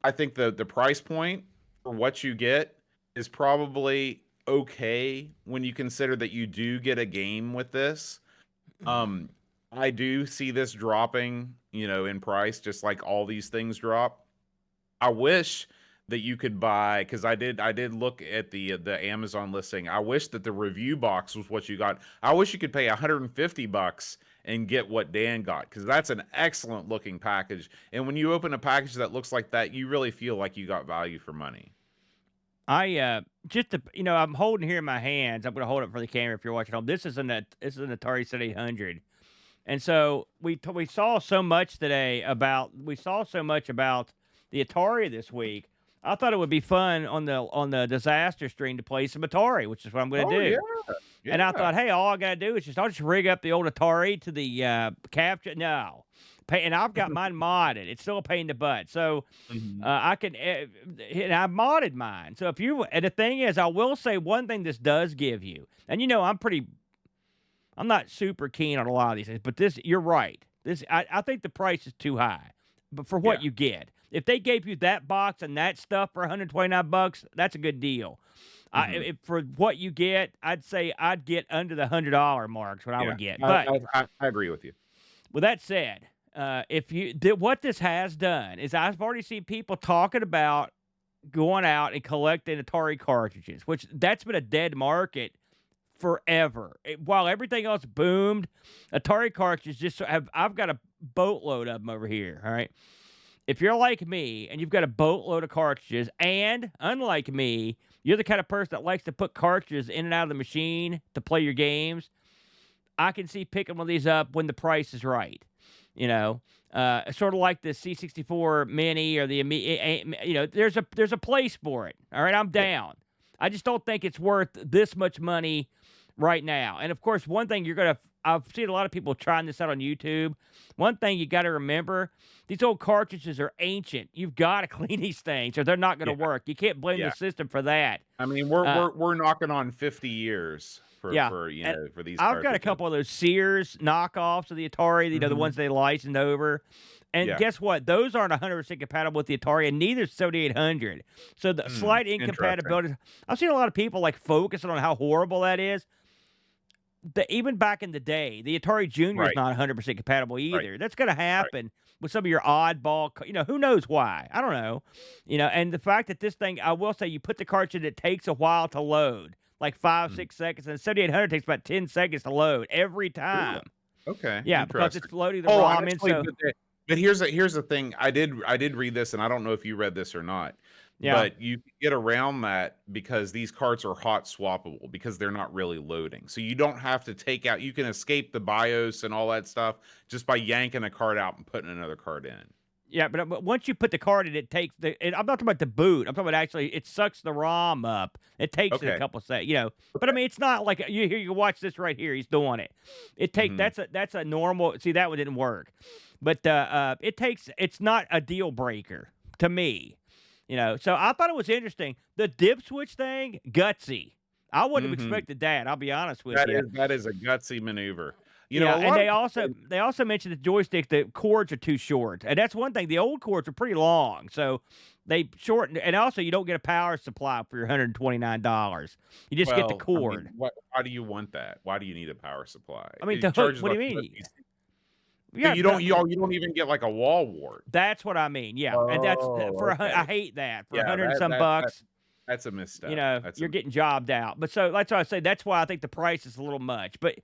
I think the price point for what you get is probably okay when you consider that you do get a game with this. Um, I do see this dropping, in price, just like all these things drop. I wish that you could buy, because I did look at the Amazon listing. I wish that the review box was what you got. I wish you could pay $150 and get what Dan got, because that's an excellent looking package. And when you open a package that looks like that, you really feel like you got value for money. I'm holding here in my hands. I'm going to hold it for the camera if you're watching home. This is an Atari 7800. And so we saw so much today about the Atari this week. I thought it would be fun on the disaster stream to play some Atari, which is what I'm going to Oh, do. yeah. And I Yeah. thought, hey, all I got to do is I'll just rig up the old Atari to the capture. No. And I've got mine modded. It's still a pain in the butt. So Mhm. I can, and I modded mine. So and the thing is, I will say one thing this does give you, and I'm not super keen on a lot of these things, but you're right. I think the price is too high, but for what Yeah. you get, if they gave you that box and that stuff for $129, that's a good deal. Mhm. For what you get, I'd say I'd get under the $100 marks. What I Yeah. would get, I, but I agree with you. with that said, what this has done is I've already seen people talking about going out and collecting Atari cartridges, which that's been a dead market forever. While everything else boomed, Atari cartridges I've got a boatload of them over here. All right. If you're like me and you've got a boatload of cartridges, and unlike me, you're the kind of person that likes to put cartridges in and out of the machine to play your games, I can see picking one of these up when the price is right. Sort of like the C64 Mini or the Amiga. There's a place for it. All right, I'm down. I just don't think it's worth this much money right now. And of course, one thing I've seen a lot of people trying this out on YouTube. One thing you got to remember, these old cartridges are ancient. You've got to clean these things or they're not going to Yeah. work. You can't blame Yeah. the system for that. I mean, Uh, we're knocking on 50 years for Yeah, for and for these I've got a cartridges. couple of those Sears knockoffs of the Atari, the Mhm. ones they licensed over. And Yeah. guess what? Those aren't 100% compatible with the Atari, and neither is 7800. So the slight Interesting. incompatibility. I've seen a lot of people focusing on how horrible that is. Even back in the day, the Atari Junior is Right. not 100% compatible Right. either. That's going to happen with some of your oddball. Who knows why? I don't know. And the fact that this thing, I will say, you put the cartridge, it takes a while to load, like 5, Mm. 6 seconds, and 7800 takes about 10 seconds to load every time. Okay. Yeah, because Interesting. it's loading the Oh, ROM in. actually, So but here's the thing. I did read this, and I don't know if you read this or not. Yeah. But you can get around that because these carts are hot swappable because they're not really loading. So you don't have to take out, you can escape the BIOS and all that stuff just by yanking a cart out and putting another cart in. Yeah, but once you put the card in, it takes the. And I'm not talking about the boot. I'm talking about actually it sucks the ROM up. It takes it a Okay. couple seconds, you know. But I mean, it's not like you here. You watch this right here. He's doing it. Mhm. That's a normal. See, that one didn't work, but it takes. It's not a deal breaker to me, you know. So I thought it was interesting. The dip switch thing, gutsy. I wouldn't have Mhm. expected that. I'll be honest with you. That is a gutsy maneuver. You know, Yeah, a and lot of they also mentioned the joystick, the cords are too short, and that's one thing. The old cords are pretty long, so they shortened. And also, you don't get a power supply for your $129. You just get the well, I mean, cord. why do you want that? Why do you need a power supply? I mean, It the hook. charges What do like you mean? USB. So Yeah, but you don't even get like a wall wart. that's what I mean. Yeah, and that's Oh, for I okay. hate that for a Yeah, hundred and some bucks. that's a You misstep. know, That's a you're getting jobbed out. But so that's why I say that's why I think the price is a little much. But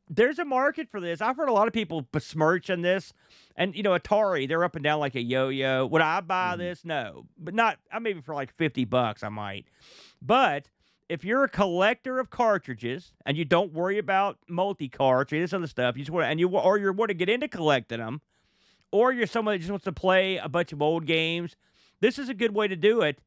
there's a market for this. I've heard a lot of people besmirching this, and you know, Atari, they're up and down like a yo-yo. Would I buy Mhm. this? No, but not. I maybe for like $50, I might. But if you're a collector of cartridges and you don't worry about multi-carts or this other stuff, you just want and you or you want to get into collecting them, or you're someone that just wants to play a bunch of old games, this is a good way to do it.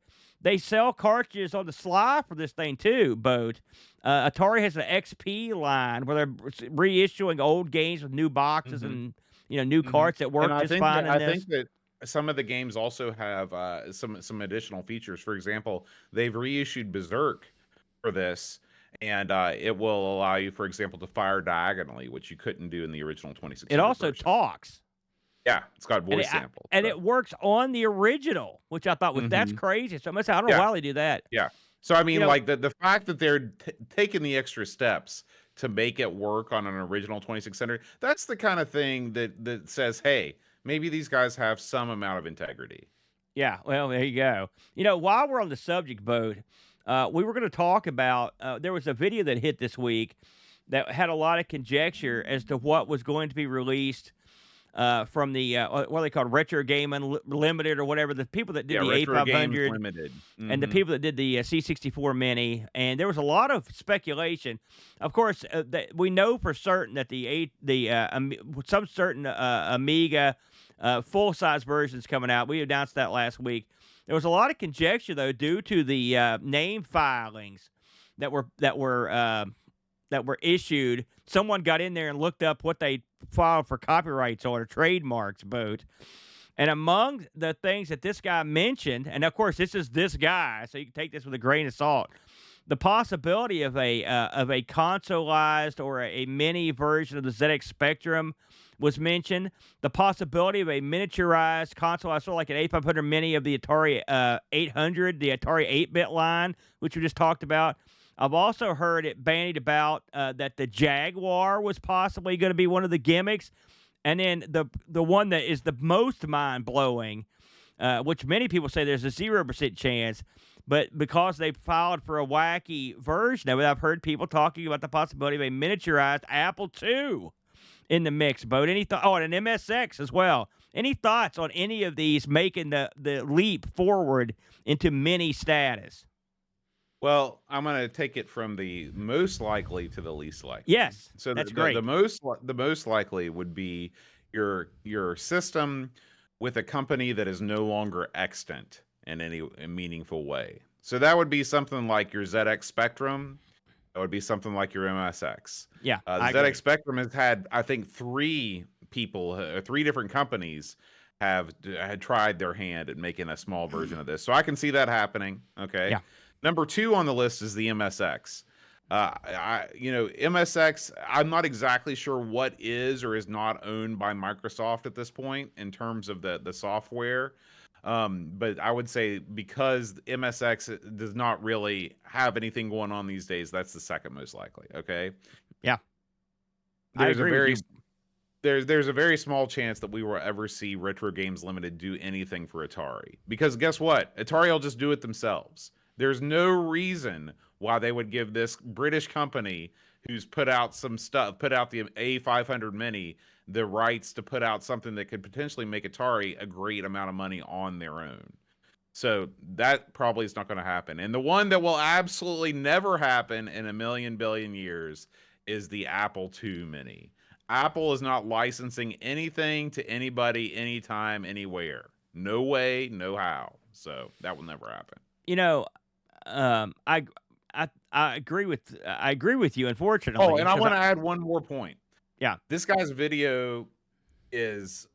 They sell cartridges on the sly for this thing too, Boat. Atari has an XP line where they're reissuing old games with new boxes Mhm. and you know new Mhm. carts that work And just fine in I this. think that some of the games also have some additional features. For example, they've reissued Berserk for this, and it will allow you, for example, to fire diagonally, which you couldn't do in the original It 2600 also version. talks. Yeah, it's got And voice samples. and So. it works on the original, which I thought was that's Mhm. crazy. So I don't know Yeah, why they do that. yeah. So I You mean, know, like the fact that they're taking the extra steps to make it work on an original 2600, that's the kind of thing that says, hey, maybe these guys have some amount of integrity. yeah. Well, there you go. You know, while we're on the subject, Boat, we were going to talk about. There was a video that hit this week that had a lot of conjecture as to what was going to be released from the what are they called, Retro Game Unlimited or whatever, the people that did Yeah, the Retro Games A500 Limited. and the Mhm. people that did the C64 Mini, and there was a lot of speculation. Of course, that we know for certain that some certain Amiga full size versions coming out. We announced that last week. There was a lot of conjecture though, due to the name filings that were issued. Someone got in there and looked up what they filed for copyrights on or trademarks, Boat. And among the things that this guy mentioned, and of course this is this guy, so you can take this with a grain of salt, the possibility of a consoleized or a mini version of the ZX Spectrum was mentioned. The possibility of a miniaturized consoleized, sort of like an A500 Mini of the Atari 800, the Atari 8-bit line, which we just talked about. I've also heard it bandied about that the Jaguar was possibly going to be one of the gimmicks. And then the one that is the most mind blowing, which many people say there's a 0% chance, but because they filed for a wacky version of it, I've heard people talking about the possibility of a miniaturized Apple II in the mix. Boat. And an MSX as well. Any thoughts on any of these making the leap forward into mini status? Well, I'm going to take it from the most likely to the least likely. Yes, So that's great. the most likely would be your system with a company that is no longer extant in any meaningful way. So that would be something like your ZX Spectrum. That would be something like your MSX. Yeah, The I ZX agree. Spectrum has had, I think, three different companies had tried their hand at making a small version of this. So I can see that happening. Okay. Yeah. Number 2 on the list is the MSX. MSX, I'm not exactly sure what is or is not owned by Microsoft at this point in terms of the software. But I would say because MSX does not really have anything going on these days, that's the second most likely. Okay. Yeah, I There's a agree with very you. there's a very small chance that we will ever see Retro Games Limited do anything for Atari. Because guess what? Atari will just do it themselves. There's no reason why they would give this British company who's put out the A500 Mini the rights to put out something that could potentially make Atari a great amount of money on their own. So that probably is not going to happen. And the one that will absolutely never happen in a million billion years is the Apple II Mini. Apple is not licensing anything to anybody, anytime, anywhere. No way, no how. So that will never happen. You know, I agree with you. Unfortunately, Oh, and I 'cause want to add one more point. yeah. This guy's video is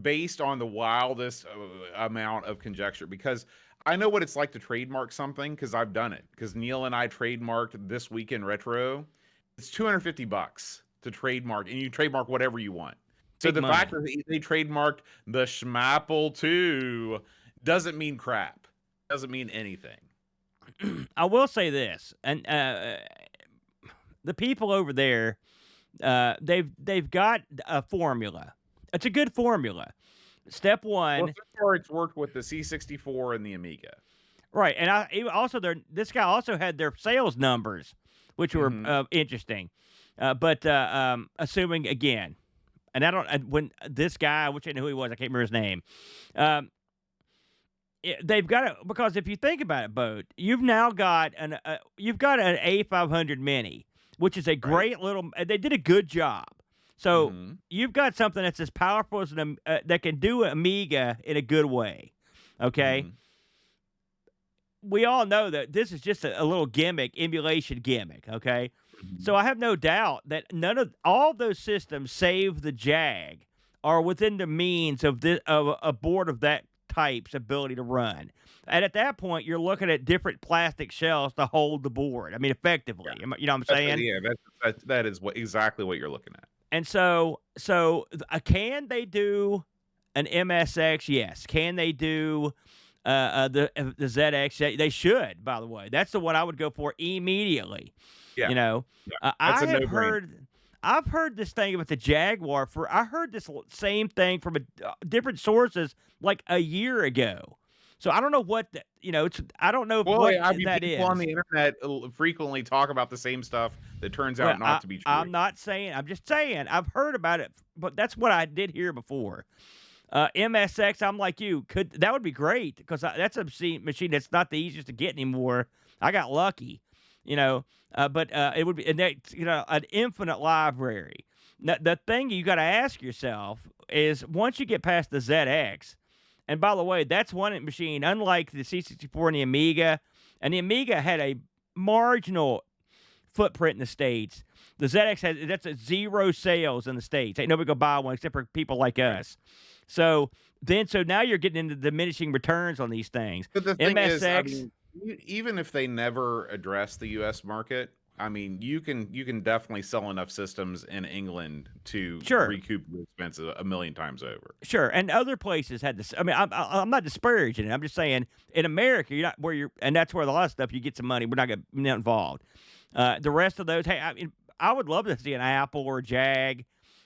based on the wildest amount of conjecture, because I know what it's like to trademark something, because I've done it. Because Neil and I trademarked This Week in Retro. It's $250 to trademark, and you trademark whatever you want. So Big the money. fact that they trademarked the Schmapple 2 doesn't mean crap. Doesn't mean anything. I will say this, and the people over there, they've got a formula. It's a good formula. Step one, Well, so far it's worked with the C64 and the Amiga. right? And this guy also had their sales numbers, which were interesting. But assuming again, and when this guy, which I know who he was, I can't remember his name. They've got it, because if you think about it, Boat, you've now got an A500 Mini, which is a great little. They did a good job. So you've got something that's as powerful as that can do Amiga in a good way. Okay. We all know that this is just a little emulation gimmick. Okay. So I have no doubt that all those systems, save the Jag, are within the means of a board of that type's ability to run. And at that point, you're looking at different plastic shells to hold the board. I mean, effectively, you know what I'm saying? Yeah, that is exactly what you're looking at. And so can they do an MSX? Yes. Can they do the ZX? They should, by the way. That's the one I would go for immediately. Yeah. You know, I've heard this thing about the Jaguar I heard this same thing from different sources like a year ago. So I don't know what I don't know what that is. People on the internet frequently talk about the same stuff that turns out not to be true. I'm just saying I've heard about it, but that's what I did hear before. MSX, I'm like you, that would be great, because that's a machine that's not the easiest to get anymore. I got lucky, but it would be an infinite library. The thing you got to ask yourself is, once you get past the ZX. And by the way, that's one machine, unlike the C64 and the Amiga. And the Amiga had a marginal footprint in the States. The ZX that's a 0 sales in the States. Ain't nobody gonna buy one except for people like us. So now you're getting into diminishing returns on these things. But the thing is, I mean, even if they never address the U.S. market, I mean, you can definitely sell enough systems in England to recoup the expense a million times over. Sure, and other places had this. I mean, I'm not disparaging it. I'm just saying, in America, you're not and that's where a lot of stuff you get some money. We're not going to be involved. The rest of those, hey, I would love to see an Apple or a Jag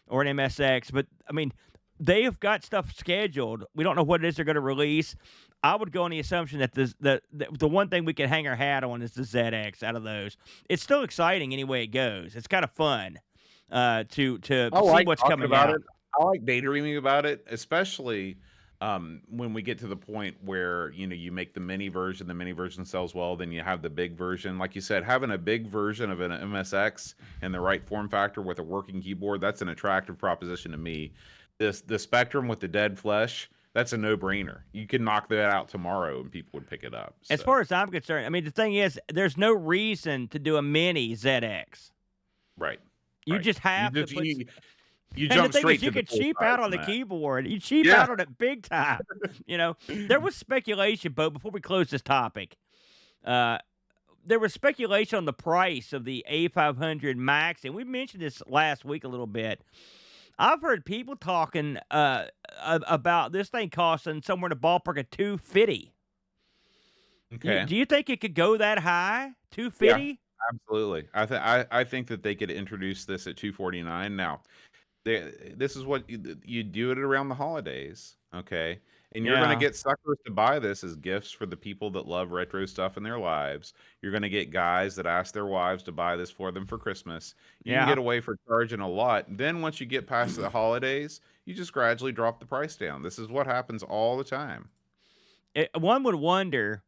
or an MSX, but I mean, they've got stuff scheduled. We don't know what it is they're going to release. I would go on the assumption that the one thing we can hang our hat on is the ZX out of those. It's still exciting any way it goes. It's kind of fun to see what's coming out. I like daydreaming about it, especially when we get to the point where you make the mini version sells well, then you have the big version. Like you said, having a big version of an MSX in the right form factor with a working keyboard, that's an attractive proposition to me. The Spectrum with the dead flesh, that's a no-brainer. You can knock that out tomorrow and people would pick it up. So. As far as I'm concerned, I mean, the thing is, there's no reason to do a mini ZX. Right. You just have to put... You jump straight to you could cheap out on the keyboard. You cheap out on it big time. There was speculation, Bo, before we close this topic. There was speculation on the price of the A500 Max, and we mentioned this last week a little bit. I've heard people talking about this thing costing somewhere in the ballpark of $250. Okay. Do you think it could go that high? $250? Yeah, absolutely. I think that they could introduce this at $249. Now, this is what you do it around the holidays, okay? And you're going to get suckers to buy this as gifts for the people that love retro stuff in their lives. You're going to get guys that ask their wives to buy this for them for Christmas. You can get away for charging a lot. Then once you get past the holidays, you just gradually drop the price down. This is what happens all the time. one would wonder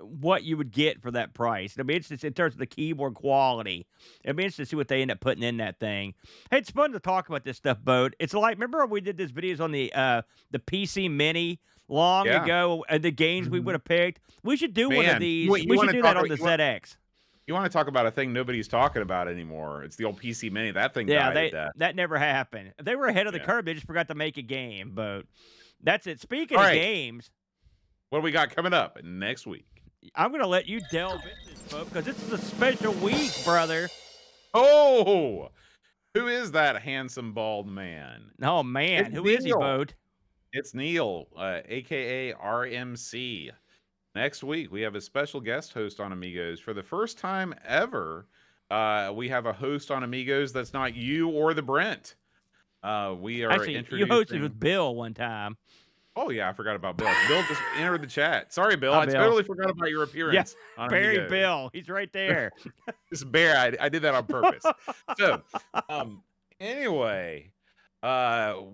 what you would get for that price. It'll be interesting in terms of the keyboard quality. It'll be interesting to see what they end up putting in that thing. Hey, it's fun to talk about this stuff, Boat. It's like, remember when we did these videos on the PC Mini long Yeah. ago, the games we would have picked? We should do one of Man, these. you We wanna should do talk that on about- the ZX. You want to talk about a thing nobody's talking about anymore? It's the old PC Mini. That thing Yeah, died at that never happened. They were ahead of the Yeah. curve. They just forgot to make a game, Boat. That's it. Speaking All of right. games, What do we got coming up next week? I'm going to let you delve into this, Boat, because this is a special week, brother. Oh, who is that handsome bald man? Oh, man. It's Who is he, Neil. Boat? It's Neil, aka RMC. Next week, we have a special guest host on Amigos. For the first time ever, we have a host on Amigos that's not you or the Brent. We are Actually, you introducing... hosted with Bill one time. Oh, yeah, I forgot about Bill. Bill just entered the chat. Sorry, Bill. Hi, I Bill. totally forgot about your appearance on Barry Amigos. Bill. He's right there. This bear, I did that on purpose. So, anyway,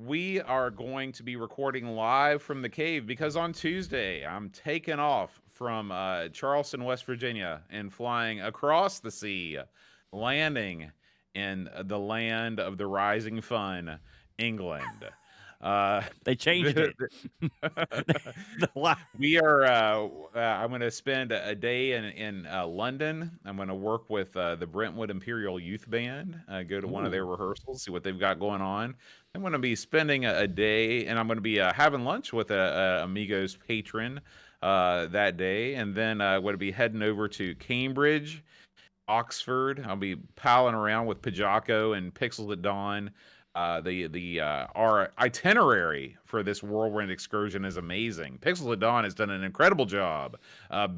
we are going to be recording live from the cave because on Tuesday I'm taking off from Charleston, West Virginia, and flying across the sea, landing in the land of the rising fun, England. They changed it. We are. I'm going to spend a day in London. I'm going to work with the Brentwood Imperial Youth Band. Go to one of their rehearsals, see what they've got going on. I'm going to be spending a day, and I'm going to be having lunch with a Amigos patron that day, and then I'm going to be heading over to Cambridge, Oxford. I'll be palling around with Pajako and Pixels at Dawn. Our itinerary for this whirlwind excursion is amazing. Pixels at Dawn has done an incredible job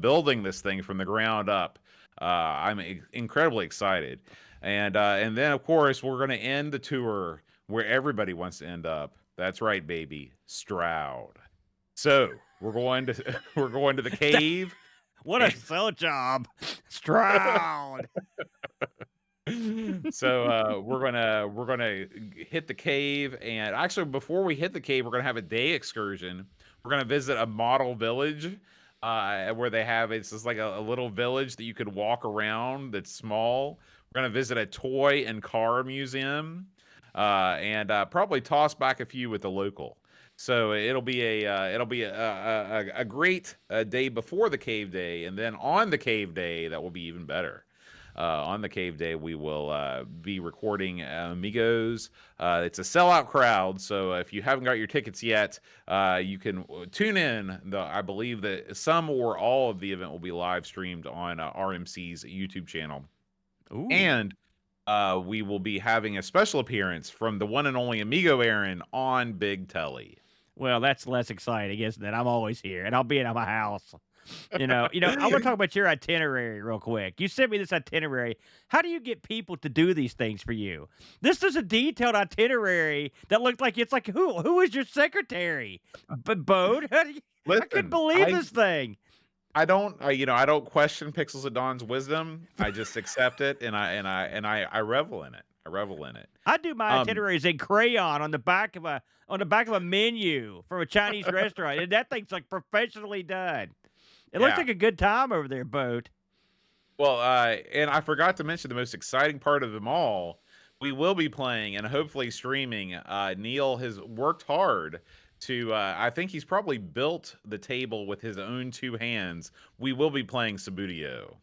building this thing from the ground up. I'm incredibly excited, and then of course we're going to end the tour where everybody wants to end up. That's right, baby, Stroud. So we're going to the cave. What a sell job, Stroud. So we're gonna hit the cave, and actually before we hit the cave, we're gonna have a day excursion. We're gonna visit a model village where they have it's just like a little village that you could walk around that's small. We're gonna visit a toy and car museum, and probably toss back a few with the local. So it'll be a great day before the cave day, and then on the cave day that will be even better. On the cave day, we will be recording Amigos. It's a sellout crowd, so if you haven't got your tickets yet, you can tune in. I believe that some or all of the event will be live streamed on RMC's YouTube channel. Ooh. And we will be having a special appearance from the one and only Amigo Aaron on Big Telly. Well, that's less exciting, isn't it? I'm always here, and I'll be at my house. I want to talk about your itinerary real quick. You sent me this itinerary. How do you get people to do these things for you? This is a detailed itinerary that looked like it's like who is your secretary? But Bode, I couldn't believe this thing. I don't question Pixels at Dawn's wisdom. I just accept it, and I revel in it. I do my itineraries in crayon on the back of a menu from a Chinese restaurant, and that thing's like professionally done. It looks like a good time over there, Boat. Well, and I forgot to mention the most exciting part of them all. We will be playing and hopefully streaming. Neil has worked hard to, I think he's probably built the table with his own two hands. We will be playing Subbuteo.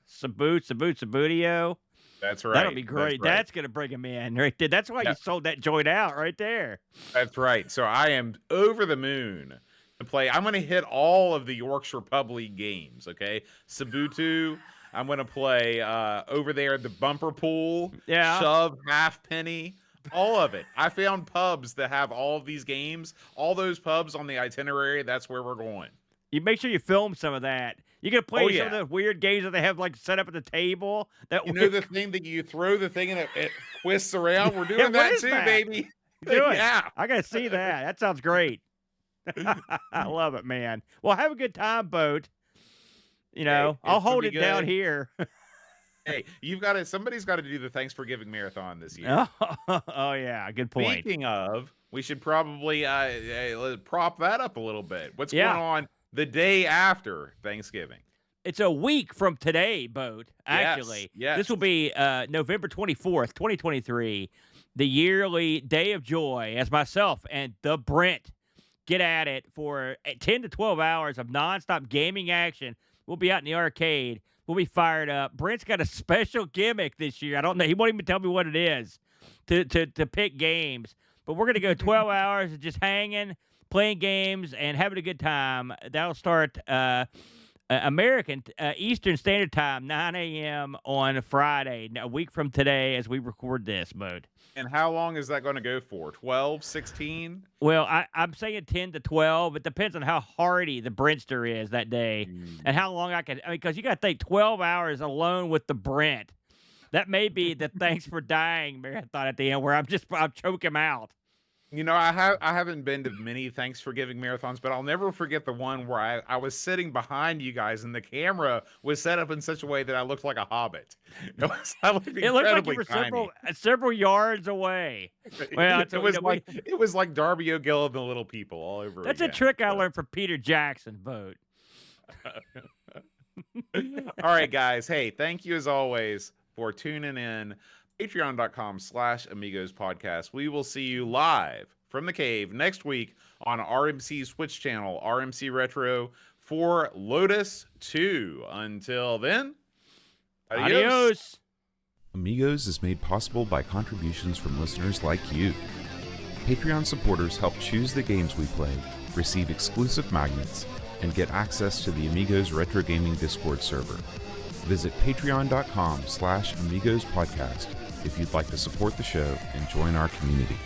Subbuteo. That's right. That'll be great. That's right. That's going to bring him in right there. That's why you sold that joint out right there. That's right. So I am over the moon to play. I'm going to hit all of the Yorkshire Pub League games, okay? Subbuteo. I'm going to play over there the bumper pool, shove, halfpenny, all of it. I found pubs that have all of these games, all those pubs on the itinerary. That's where we're going. You make sure you film some of that. You can play some of the weird games that they have like set up at the table. That know the thing that you throw the thing and it twists around. We're doing that too, baby. Do it. Yeah, I gotta see that. That sounds great. I love it, man. Well, have a good time, Boat. I'll hold it down here. Hey, somebody's got to do the Thanks for Giving marathon this year. Oh yeah, good point. Speaking of, we should probably prop that up a little bit. What's Yeah. going on the day after Thanksgiving? It's a week from today, Boat, actually. Yes. This will be November 24th, 2023, the yearly Day of Joy, as myself and the Brent get at it for 10 to 12 hours of nonstop gaming action. We'll be out in the arcade. We'll be fired up. Brent's got a special gimmick this year. I don't know. He won't even tell me what it is to pick games. But we're going to go 12 hours of just hanging, playing games, and having a good time. That'll start American Eastern Standard Time, 9 a.m. on Friday, a week from today as we record this, Mode. And how long is that going to go for? 12, 16? Well, I'm saying 10 to 12. It depends on how hardy the Brentster is that day and how long I can. I mean, because you got to think 12 hours alone with the Brent. That may be the thanks for dying marathon at the end where I'll choke him out. You know, I haven't been to many Thanks for Giving marathons, but I'll never forget the one where I was sitting behind you guys and the camera was set up in such a way that I looked like a hobbit. I looked It looked like you incredibly were tiny. several yards away. Well, it was like Darby O'Gill and the Little People all over That's again. a trick I learned from Peter Jackson, Vote. All right, guys. Hey, thank you as always for tuning in. Patreon.com/Amigos podcast. We will see you live from the cave next week on RMC's Switch channel, RMC Retro, for Lotus 2. Until then, Adios. Amigos is made possible by contributions from listeners like you. Patreon supporters help choose the games we play, receive exclusive magnets, and get access to the Amigos Retro Gaming Discord server. Visit patreon.com/Amigos podcast if you'd like to support the show and join our community.